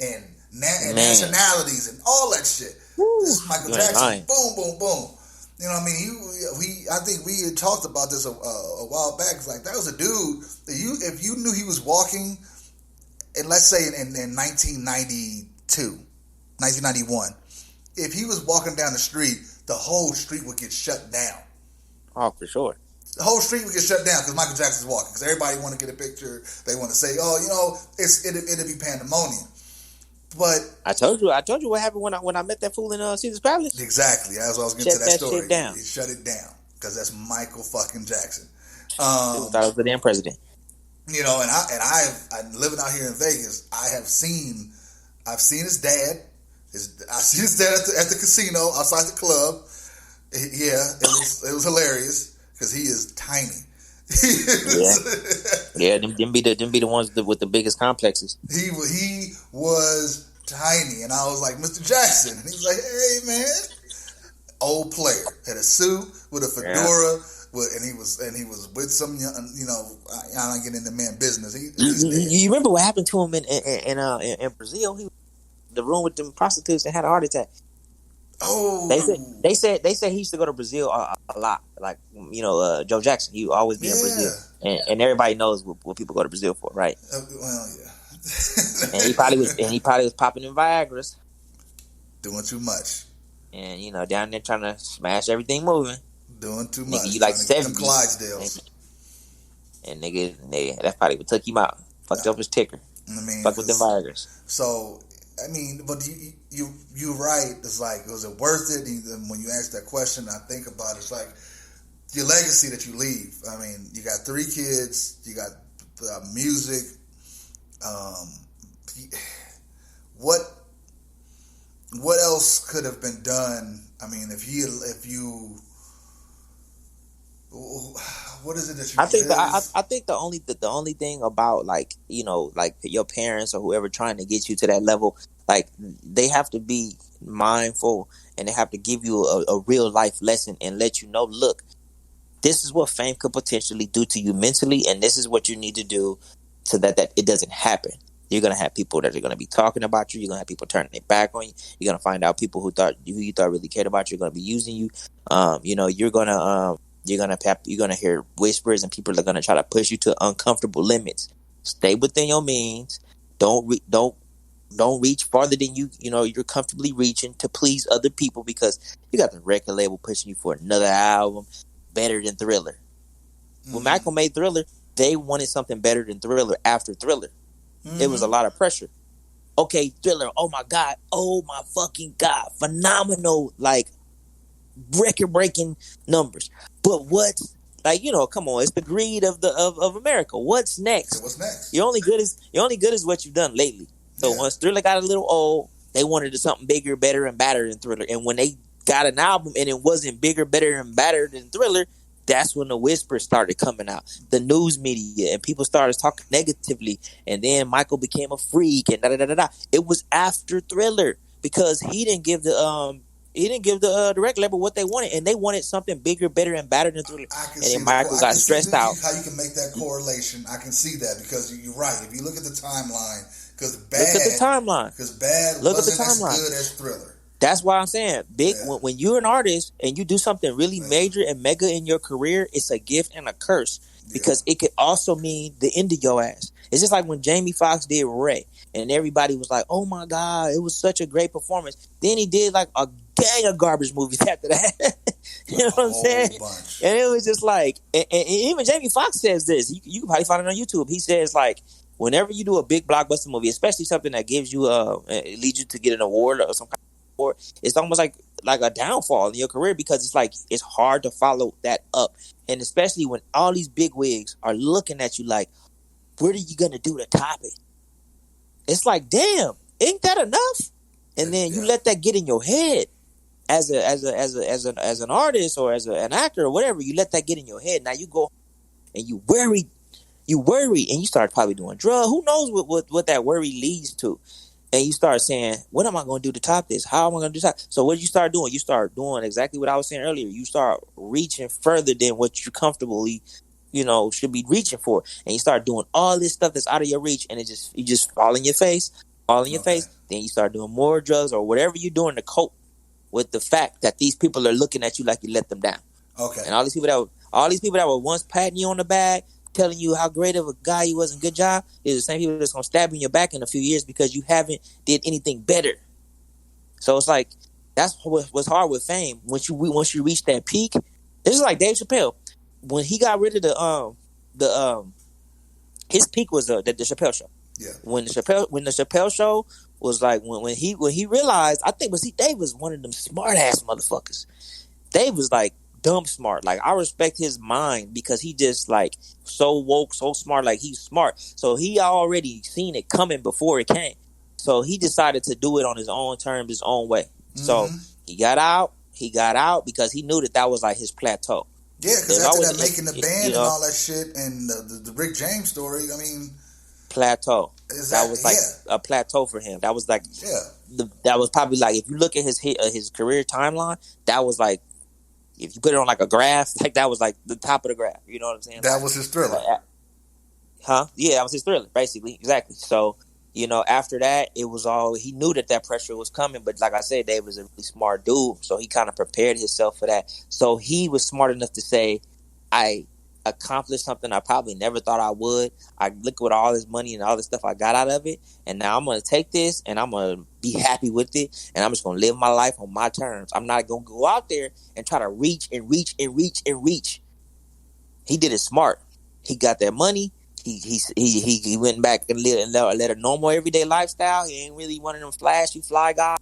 A: and nationalities and all that shit. This is Michael Jackson. Boom, boom, boom. You know what I mean? I think we had talked about this a while back. It's like, that was a dude that if you knew he was walking, and let's say in 1992, 1991, if he was walking down the street, the whole street would get shut down.
B: Oh, for sure.
A: The whole street would get shut down because Michael Jackson's walking. Because everybody want to get a picture. They want to say, "Oh, it'd be pandemonium." But
B: I told you what happened when I met that fool in Caesar's Palace.
A: Exactly. That's what I was getting to that story.
B: Shit down.
A: He shut it down because that's Michael fucking Jackson.
B: People thought I was the damn president.
A: You know, and I'm living out here in Vegas. I've seen his dad. I seen his dad at the casino outside the club. Yeah, it was hilarious because he is tiny.
B: Yeah. Them be the ones with the biggest complexes.
A: He was tiny, and I was like, Mr. Jackson, and he was like, hey man, old player, had a suit with a fedora. Yeah. And he was with some young, you know, I'm not getting into man business.
B: You remember what happened to him in Brazil? He was in the room with them prostitutes and had a heart attack.
A: Oh,
B: they said he used to go to Brazil a lot. Like, you know, Joe Jackson, he would always be in Brazil, and everybody knows what people go to Brazil for, right?
A: Well, yeah.
B: and he probably was popping in Viagra's,
A: doing too much,
B: and you know, down there trying to smash everything moving.
A: Doing too much.
B: Nigga, you like 70.
A: Clydesdales.
B: And nigga, that's probably what took him out. Fucked up his ticker.
A: I mean,
B: fucked with them Viagra's.
A: So, I mean, but you're right. It's like, was it worth it? And when you ask that question, I think about it, it's like your legacy that you leave. I mean, you got 3 kids. You got music. What else could have been done? I mean, if you what is it that you?
B: I think the only thing about, like, you know, like your parents or whoever trying to get you to that level, like, they have to be mindful and they have to give you a real life lesson and let you know, look, this is what fame could potentially do to you mentally, and this is what you need to do so that it doesn't happen. You're gonna have people that are gonna be talking about you. You're gonna have people turning their back on you. You're gonna find out people who you thought really cared about you are gonna be using you. You know, you're gonna hear whispers, and people are gonna try to push you to uncomfortable limits. Stay within your means. Don't reach farther than you're comfortably reaching to please other people, because you got the record label pushing you for another album better than Thriller. When Michael made Thriller, they wanted something better than Thriller after Thriller. It was a lot of pressure. Okay, Thriller, oh my God, oh my fucking God, phenomenal, like, record-breaking numbers. But what's, like, you know, come on, it's the greed of America. What's next?
A: What's next?
B: You're only good as what you've done lately. So once Thriller got a little old, they wanted something bigger, better, and badder than Thriller. And when they got an album and it wasn't bigger, better, and badder than Thriller, that's when the whispers started coming out. The news media and people started talking negatively, and then Michael became a freak and da-da-da-da-da. It was after Thriller, because he didn't give the record label what they wanted, and they wanted something bigger, better, and badder than Thriller. And then Michael got stressed out.
A: How you can make that correlation? I can see that, because you're right. If you look at the timeline, because Bad wasn't as good as Thriller.
B: That's why I'm saying, when you're an artist and you do something really major and mega in your career, it's a gift and a curse, because it could also mean the end of your ass. It's just like when Jamie Foxx did Ray, and everybody was like, oh my God, it was such a great performance. Then he did like a gang of garbage movies after that. You know what I'm saying?
A: Bunch.
B: And it was just like, and even Jamie Foxx says this. You can probably find it on YouTube. He says, like, whenever you do a big blockbuster movie, especially something that gives you leads you to get an award or some kind of award, it's almost like a downfall in your career, because it's like, it's hard to follow that up. And especially when all these big wigs are looking at you like, what are you gonna do to top it? It's like, damn, ain't that enough? And then you let that get in your head as an artist or as an actor or whatever. You let that get in your head. Now you go and you worry, and you start probably doing drugs. Who knows what that worry leads to? And you start saying, what am I going to do to top this? How am I going to do top? So what you start doing? You start doing exactly what I was saying earlier. You start reaching further than what you comfortably, should be reaching for. And you start doing all this stuff that's out of your reach, and you just fall in your face. Then you start doing more drugs or whatever you're doing to cope with the fact that these people are looking at you like you let them down.
A: Okay.
B: And all these people that were once patting you on the back, telling you how great of a guy you was and good job, is the same people that's gonna stab you in your back in a few years because you haven't did anything better. So it's like, that's what's hard with fame. Once you reach that peak, this is like Dave Chappelle. When he got rid of his peak was the Chappelle Show.
A: Yeah.
B: When the Chappelle Show was like, when he realized, I think Dave was one of them smart ass motherfuckers. Dave was like, dumb smart. Like I respect his mind because he just like so woke, so smart. Like he's smart, so he already seen it coming before it came. So he decided to do it on his own terms, his own way. So
A: Mm-hmm.
B: he got out. He got out because he knew that was like his plateau.
A: Yeah, because
B: There's
A: after
B: always,
A: that, making the band
B: you
A: and
B: know,
A: all that shit, and the Rick James story, I mean,
B: plateau. That was like
A: yeah,
B: a plateau for him. That was like
A: yeah,
B: that was probably like if you look at his career timeline, that was like if you put it on like a graph, like that was like the top of the graph. You know what I'm saying?
A: that
B: Like,
A: was his Thriller.
B: huh? Yeah, that was his Thriller, basically, exactly. So after that, it was all he knew that pressure was coming. But like I said, Dave was a really smart dude, so he kind of prepared himself for that. So he was smart enough to say, "I accomplished something I probably never thought I would. I look with all this money and all this stuff I got out of it, and now I'm gonna take this and I'm gonna be happy with it, and I'm just gonna live my life on my terms. I'm not gonna go out there and try to reach and reach and reach and reach." He did it smart. He got that money. He went back and led a normal everyday lifestyle. He ain't really one of them flashy fly guys.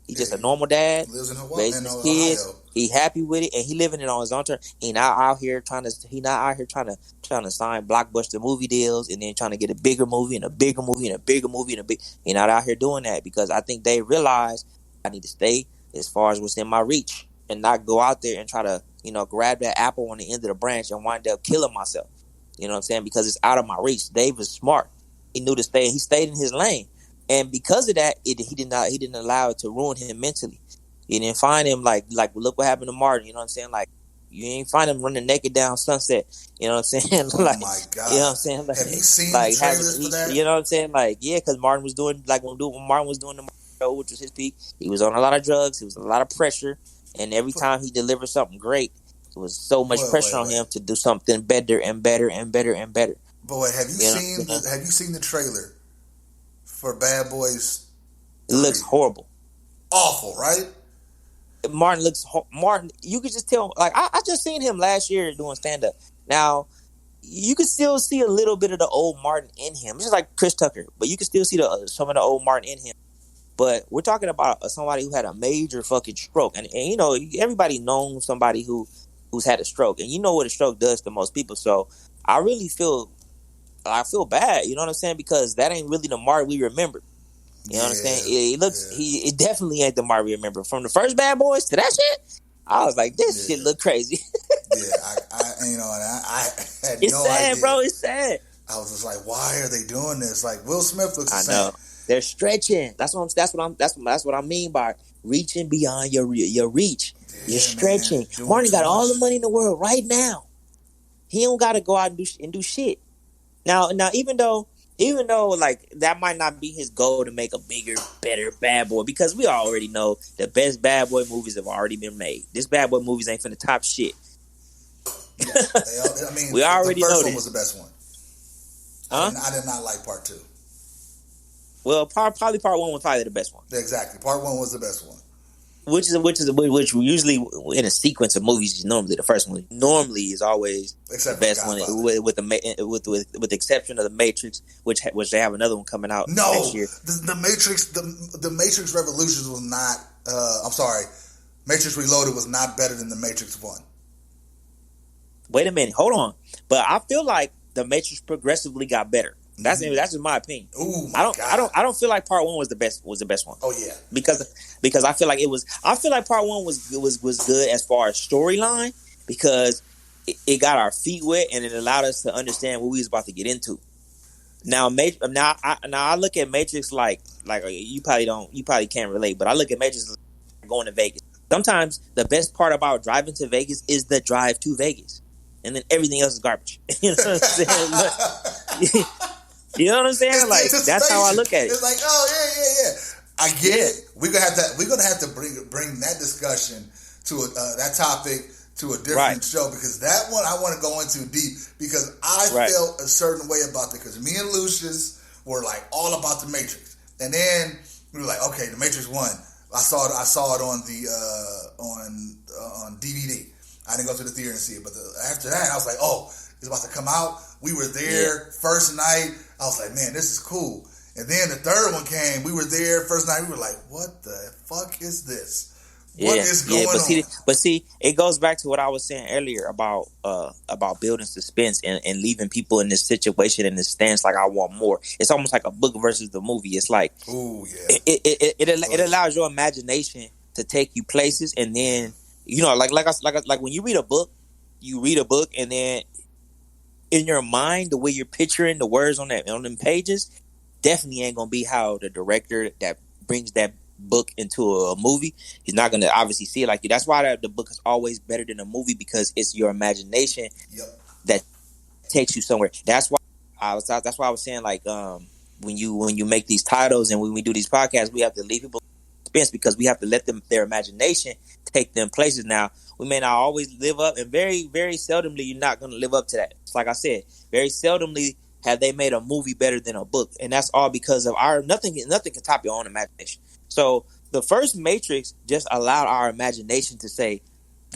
B: He's just a normal dad,
A: Lives in Hawaii,
B: raising his kids.
A: Ohio.
B: He happy with it, and he living it on his own terms. He not out here trying to sign blockbuster movie deals and then trying to get a bigger movie and a bigger movie and a bigger movie and a big. He not out here doing that because I think they realize I need to stay as far as what's in my reach and not go out there and try to grab that apple on the end of the branch and wind up killing myself. You know what I'm saying? Because it's out of my reach. Dave was smart. He knew to stay. He stayed in his lane. And because of that, he didn't allow it to ruin him mentally. You didn't find him like look what happened to Martin. You know what I'm saying? Like you ain't find him running naked down Sunset. You know what I'm saying?
A: Oh
B: like,
A: my God!
B: You know what I'm saying? Like,
A: have you seen
B: like
A: the trailers for that?
B: You know what I'm saying? Like because Martin was doing when Martin was doing the show, which was his peak. He was on a lot of drugs. He was a lot of pressure, and every time he delivered something great, it was so much pressure on him to do something better and better and better and better.
A: But have you seen the trailer for Bad Boys?
B: It looks horrible.
A: Awful, right?
B: Martin, you could just tell. Like I just seen him last year doing stand up. Now you could still see a little bit of the old Martin in him, just like Chris Tucker. But you can still see some of the old Martin in him. But we're talking about somebody who had a major fucking stroke, and everybody knows somebody who's had a stroke, and you know what a stroke does to most people. So I really feel bad. You know what I'm saying? Because that ain't really the Martin we remember. You know what I'm saying? It definitely ain't the Martin we remember. From the first Bad Boys to that shit, I was like, this shit look crazy.
A: I had
B: it's
A: no
B: sad,
A: idea.
B: Bro. It's sad.
A: I was just like, why are they doing this? Like Will Smith looks the same.
B: I know. They're stretching. That's what I mean by reaching beyond your reach. You're stretching. Martin got all the money in the world right now. He don't got to go out and do shit. Now, even though like that might not be his goal to make a bigger, better Bad Boy, because we already know the best Bad Boy movies have already been made. This Bad Boy movies ain't finna top shit. We already know
A: the first one
B: this.
A: was the best one.
B: Huh?
A: I did not like part 2.
B: Well, probably part 1 was probably the best one.
A: Exactly, part 1 was the best one.
B: Which usually in a sequence of movies, normally the first one normally is always the best one, with the exception of the Matrix, which they have another one coming out next year.
A: The Matrix Revolutions was not. I'm sorry, Matrix Reloaded was not better than the Matrix 1.
B: Wait a minute, hold on. But I feel like the Matrix progressively got better. That's just my opinion.
A: Ooh,
B: I don't feel like part 1 was the best one.
A: Oh yeah,
B: because I feel like part 1 was good as far as storyline, because it got our feet wet and it allowed us to understand what we was about to get into. Now I look at Matrix like you probably can't relate, but I look at Matrix like going to Vegas. Sometimes the best part about driving to Vegas is the drive to Vegas, and then everything else is garbage. You know what I'm saying? You know what I'm saying? Like that's how I look at it.
A: It's like, oh yeah. I get it. We're gonna have to bring that discussion to that topic to a different show, because that one I want to go into deep, because I felt a certain way about it, because me and Lucius were like all about the Matrix, and then we were like, okay, the Matrix 1. I saw it on the on DVD. I didn't go to the theater and see it, but after that, I was like, oh, it's about to come out. We were there first night. I was like, man, this is cool. And then the third one came. We were there first night. We were like, what the fuck is this? What
B: Yeah,
A: is
B: yeah,
A: going on?
B: but see, it goes back to what I was saying earlier about building suspense and leaving people in this situation in this stance. Like I want more. It's almost like a book versus the movie. It's like,
A: Oh yeah,
B: it allows your imagination to take you places, and then like when you read a book, and then in your mind, the way you're picturing the words on them pages, definitely ain't gonna be how the director that brings that book into a movie. He's not gonna obviously see it like you. That's why the book is always better than a movie, because it's your imagination
A: yep.
B: that takes you somewhere. That's why I was saying, like, when you make these titles and when we do these podcasts, we have to leave people suspense, because we have to let them their imagination take them places. Now, we may not always live up, and very, very seldomly you're not going to live up to that. It's like I said, very seldomly have they made a movie better than a book, and that's all because of our nothing can top your own imagination. So the first Matrix just allowed our imagination to say,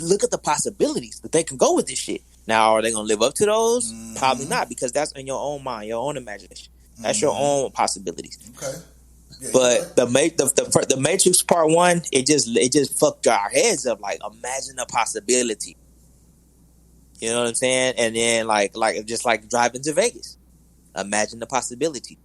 B: look at the possibilities that they can go with this shit. Now, are they going to live up to those?
A: Mm-hmm.
B: Probably not, because that's in your own mind, your own imagination. That's
A: Mm-hmm.
B: your own possibilities.
A: Okay. Yeah,
B: but the Matrix Part 1, it just fucked our heads up. Like, imagine the possibility. You know what I'm saying? And then like just like driving to Vegas. Imagine the possibility.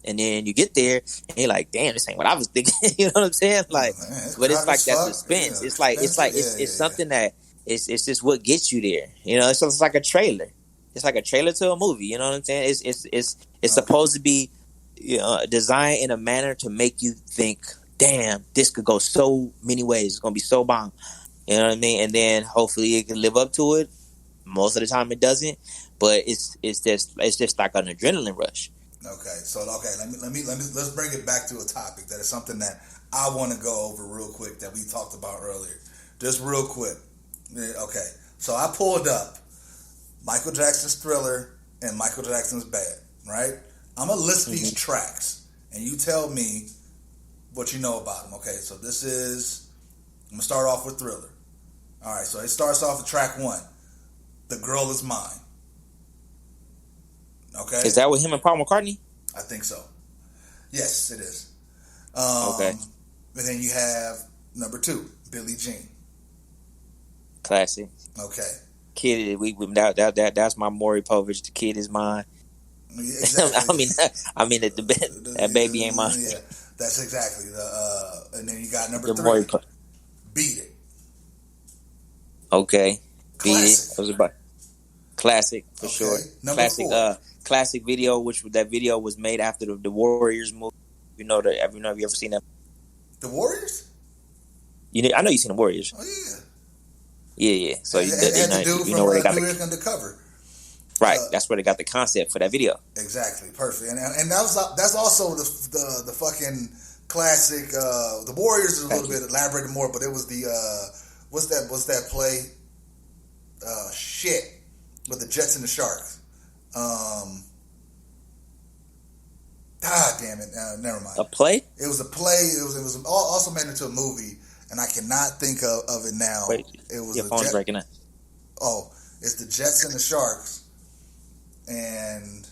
B: And then you get there and you're like, damn, this ain't what I was thinking. You know what I'm saying? Like, but it's like that suspense. Yeah. It's something that it's just what gets you there. You know, it's like a trailer. It's like a trailer to a movie. You know what I'm saying? It's supposed to be, designed in a manner to make you think, damn, this could go so many ways. It's gonna be so bomb. You know what I mean? And then hopefully it can live up to it. Most of the time it doesn't, but it's just like an adrenaline rush.
A: Okay, so let's bring it back to a topic that is something that I want to go over real quick that we talked about earlier. Just real quick. Okay, so I pulled up Michael Jackson's Thriller and Michael Jackson's Bad, right? I'm going to list these tracks, and you tell me what you know about them. Okay, so I'm going to start off with Thriller. All right, so it starts off with track 1, The Girl Is Mine. Okay.
B: Is that with him and Paul McCartney?
A: I think so. Yes, it is.
B: Okay.
A: And then you have number 2, Billie Jean.
B: Classic.
A: Okay.
B: Kid, that's my Maury Povich. The Kid Is Mine.
A: Exactly.
B: that baby ain't mine.
A: Yeah, that's exactly and then you got number 3, Beat It.
B: Okay.
A: Classic.
B: Beat It. That was about classic for sure.
A: Number
B: classic.
A: 4.
B: Classic video, that video was made after the Warriors movie. You know that? Have you ever seen that?
A: The Warriors?
B: I know you've seen the Warriors.
A: Oh
B: yeah. Yeah. So
A: you know where they got the Undercover.
B: Right. That's where they got the concept for that video.
A: Exactly. Perfect. And that's also the fucking classic. The Warriors is a little bit elaborated more, but it was the what's that play? Shit, with the Jets and the Sharks. Damn it! Never mind.
B: A play?
A: It was a play. It was also made into a movie, and I cannot think of it now.
B: Wait,
A: it was
B: your phone's breaking up.
A: Oh, it's the Jets and the Sharks, and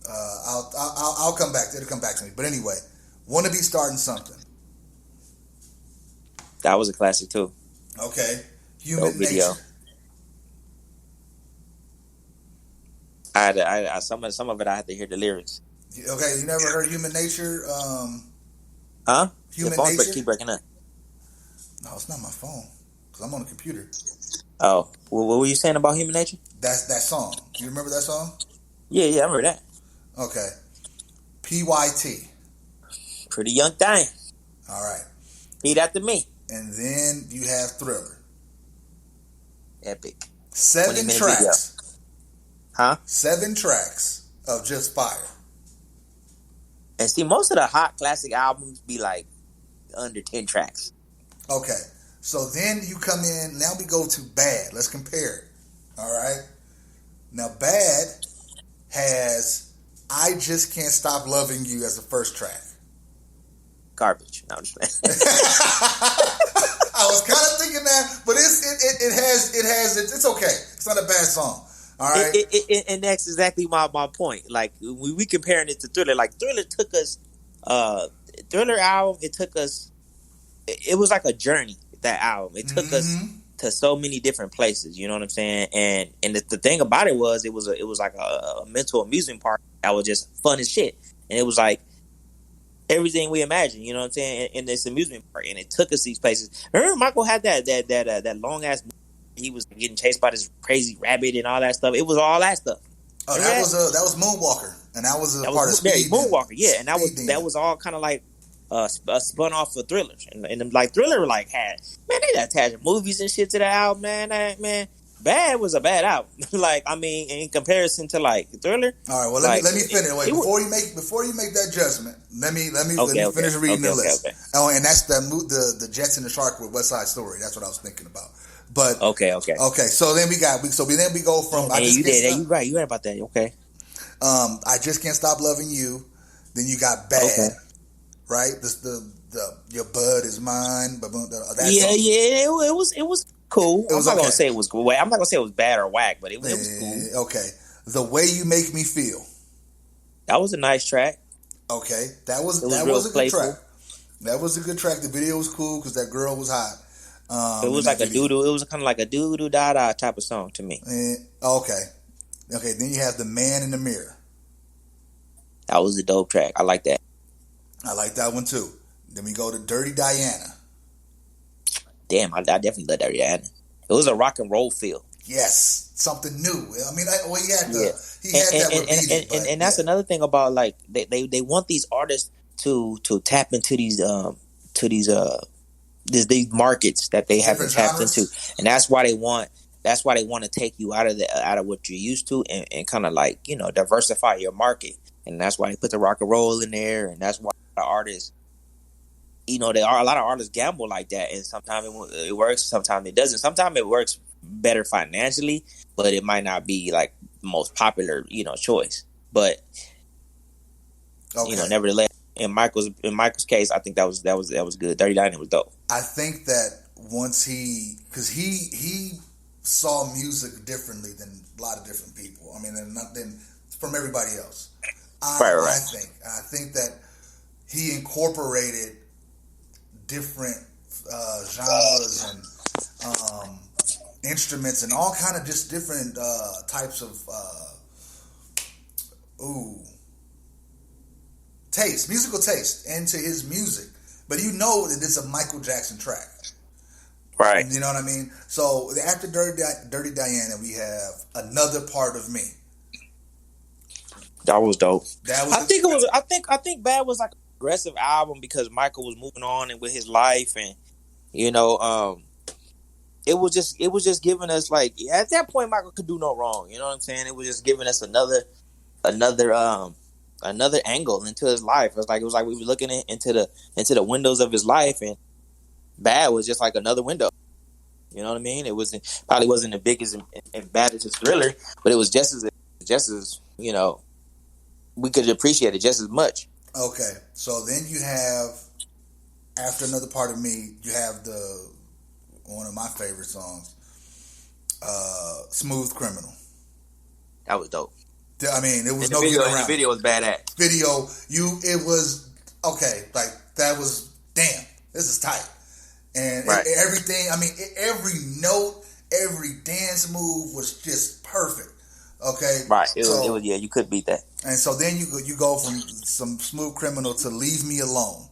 A: I'll come back. It'll come back to me. But anyway, "Wanna Be Starting Something."
B: That was a classic too.
A: Okay, Human Nature.
B: Video. I some of it I had to hear the lyrics.
A: Okay, you never heard Human Nature?
B: Huh?
A: Human
B: Your phone
A: Nature?
B: keep breaking up.
A: No, it's not my phone because I'm on a computer.
B: Oh, what were you saying about Human Nature?
A: That's that song. You remember that song?
B: Yeah, I remember that.
A: Okay. PYT.
B: Pretty Young Thing.
A: All right.
B: Beat after me.
A: And then you have Thriller.
B: Epic.
A: 7 tracks.
B: Video. Huh?
A: 7 tracks of just fire.
B: And see, most of the hot classic albums be like under 10 tracks.
A: Okay. So then you come in. Now we go to Bad. Let's compare it. All right. Now Bad has I Just Can't Stop Loving You as the first track.
B: Garbage. No, I'm just playing.
A: I was kind of thinking that, but it's okay. It's not a bad song. All right.
B: And that's exactly my point. Like, we comparing it to Thriller. Like, Thriller took us, Thriller album, it took us, it was like a journey. that album. It took us to so many different places. You know what I'm saying? And the thing about it was like a mental amusement park that was just fun as shit. And it was like everything we imagined. You know what I'm saying? In this amusement park, and it took us these places. Remember, Michael had that long ass. He was getting chased by this crazy rabbit and all that stuff. It was all that stuff.
A: Oh, that was Moonwalker, and that was a part of Speed.
B: Moonwalker, yeah, and that was all kind of like spun off of Thrillers, and like Thriller like had they attached movies and shit to the album, man. Bad was a bad album. Like, I mean, in comparison to like Thriller.
A: All right, well let me finish. Wait, before you make that judgment, let me finish reading the list. Okay. Oh, and that's the Jets and the Shark with West Side Story. That's what I was thinking about. But okay. So then we go from.
B: You right about that. Okay.
A: I Just Can't Stop Loving You. Then you got Bad. Okay. Right. Your bud is mine. But
B: it was cool. I'm not gonna say it was cool. I'm not gonna say it was bad or whack, but it was cool.
A: Okay. The Way You Make Me Feel.
B: That was a nice track.
A: Okay, that was a good track. That was a good track. The video was cool because that girl was hot.
B: It was like a doo-doo. It was kind of like a doo-doo da-da type of song to me.
A: Okay. Then you have The Man in the Mirror.
B: That was a dope track. I like that.
A: I like that one too. Then we go to Dirty Diana.
B: Damn, I definitely love Dirty Diana. It was a rock and roll feel.
A: Yes, something new. I mean, he had
B: and that's another thing about like they want these artists to tap into these markets that they haven't tapped into, and that's why they want to take you out of what you're used to and kind of like, you know, diversify your market, and that's why they put the rock and roll in there, and that's why the artists, you know, a lot of artists gamble like that, and sometimes it works, sometimes it doesn't. Sometimes it works better financially, but it might not be like the most popular, you know, choice. But you know, nevertheless, in Michael's case, I think that was good. 39 was dope.
A: I think that once because he saw music differently than a lot of different people. I mean, than from everybody else. I think that he incorporated different genres and instruments and all kind of just different types of musical taste into his music. But you know that it's a Michael Jackson track.
B: Right.
A: You know what I mean? So after Dirty Diana, we have Another Part of Me.
B: That was dope. I think Bad was like an aggressive album because Michael was moving on and with his life, and you know, it was just giving us, like, at that point Michael could do no wrong. You know what I'm saying? It was just giving us another angle into his life. It was like we were looking into the windows of his life, and Bad was just like another window. You know what I mean? It probably wasn't the biggest and baddest as Thriller, but it was just as you know, we could appreciate it just as much.
A: Okay, so then you have, after Another Part of Me, you have one of my favorite songs, Smooth Criminal.
B: That was dope.
A: I mean, it was no getting around.
B: The video was badass.
A: It was okay. Like, that was, damn, this is tight. And everything, I mean, every note, every dance move was just perfect. Okay,
B: right. It was you could beat that.
A: And so then you go from some Smooth Criminal to Leave Me Alone,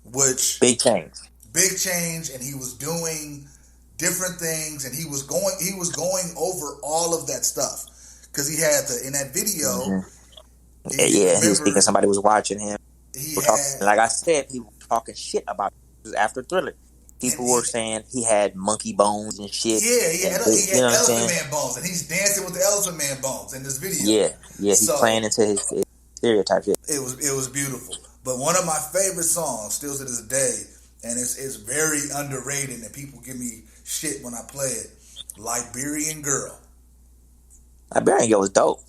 A: which
B: big change,
A: and he was doing different things, and he was going over all of that stuff because he had in that video.
B: Mm-hmm. He was thinking somebody was watching him. Like I said, he was talking shit about it after Thriller. People were saying he had monkey bones and shit.
A: Yeah, he had Elephant Man bones, and he's dancing with the Elephant Man bones in this video.
B: Yeah, he's playing into his stereotype shit.
A: It was beautiful. But one of my favorite songs, still to this day, and it's very underrated, and people give me shit when I play it, Liberian Girl.
B: Liberian Girl was dope.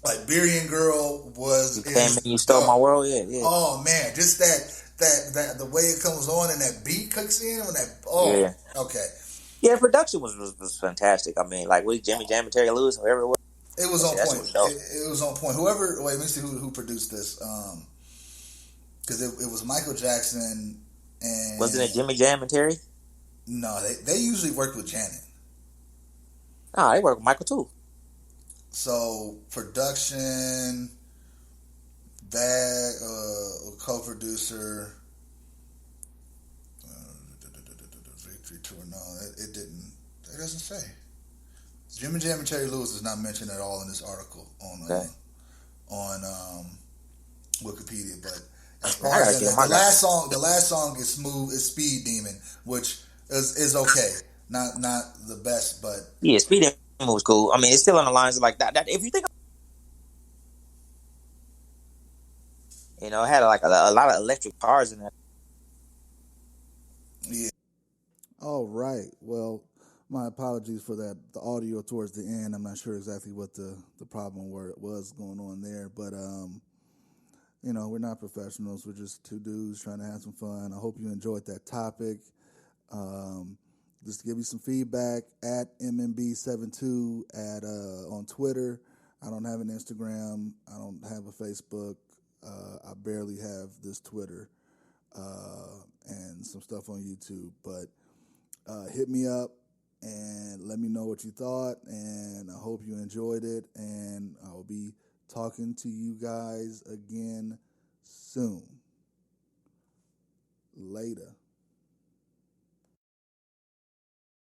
A: Liberian Girl was...
B: You came and you stole my world, yeah.
A: Oh, man, just that the way it comes on and that beat kicks in when okay.
B: Yeah, production was fantastic. I mean, like with Jimmy Jam and Terry Lewis, whoever it was.
A: It was on point. It was on point. Let me see who produced this. Because it was Michael Jackson and...
B: Wasn't it Jimmy Jam and Terry?
A: No, they usually work with Janet.
B: Nah, they work with Michael too.
A: So production, that co-producer, Victory Tour. No, it didn't. It doesn't say. Jimmy Jam and Terry Lewis is not mentioned at all in this article
B: Okay.
A: On Wikipedia. But as
B: I
A: far
B: gotta
A: as
B: get my
A: the last song is Smooth, is Speed Demon, which is okay. Not the best, but
B: Yeah, Speed Demon was cool. I mean, it's still on the lines of like that. That if you think, it had like a lot of electric cars in there.
A: yeah. All right. Well, my apologies for that. The audio towards the end. I'm not sure exactly what the problem where it was going on there, but we're not professionals. We're just two dudes trying to have some fun. I hope you enjoyed that topic. Just to give you some feedback at MMB72 at on Twitter. I don't have an Instagram. I don't have a Facebook. I barely have this Twitter and some stuff on YouTube. But hit me up and let me know what you thought. And I hope you enjoyed it. And I'll be talking to you guys again soon. Later.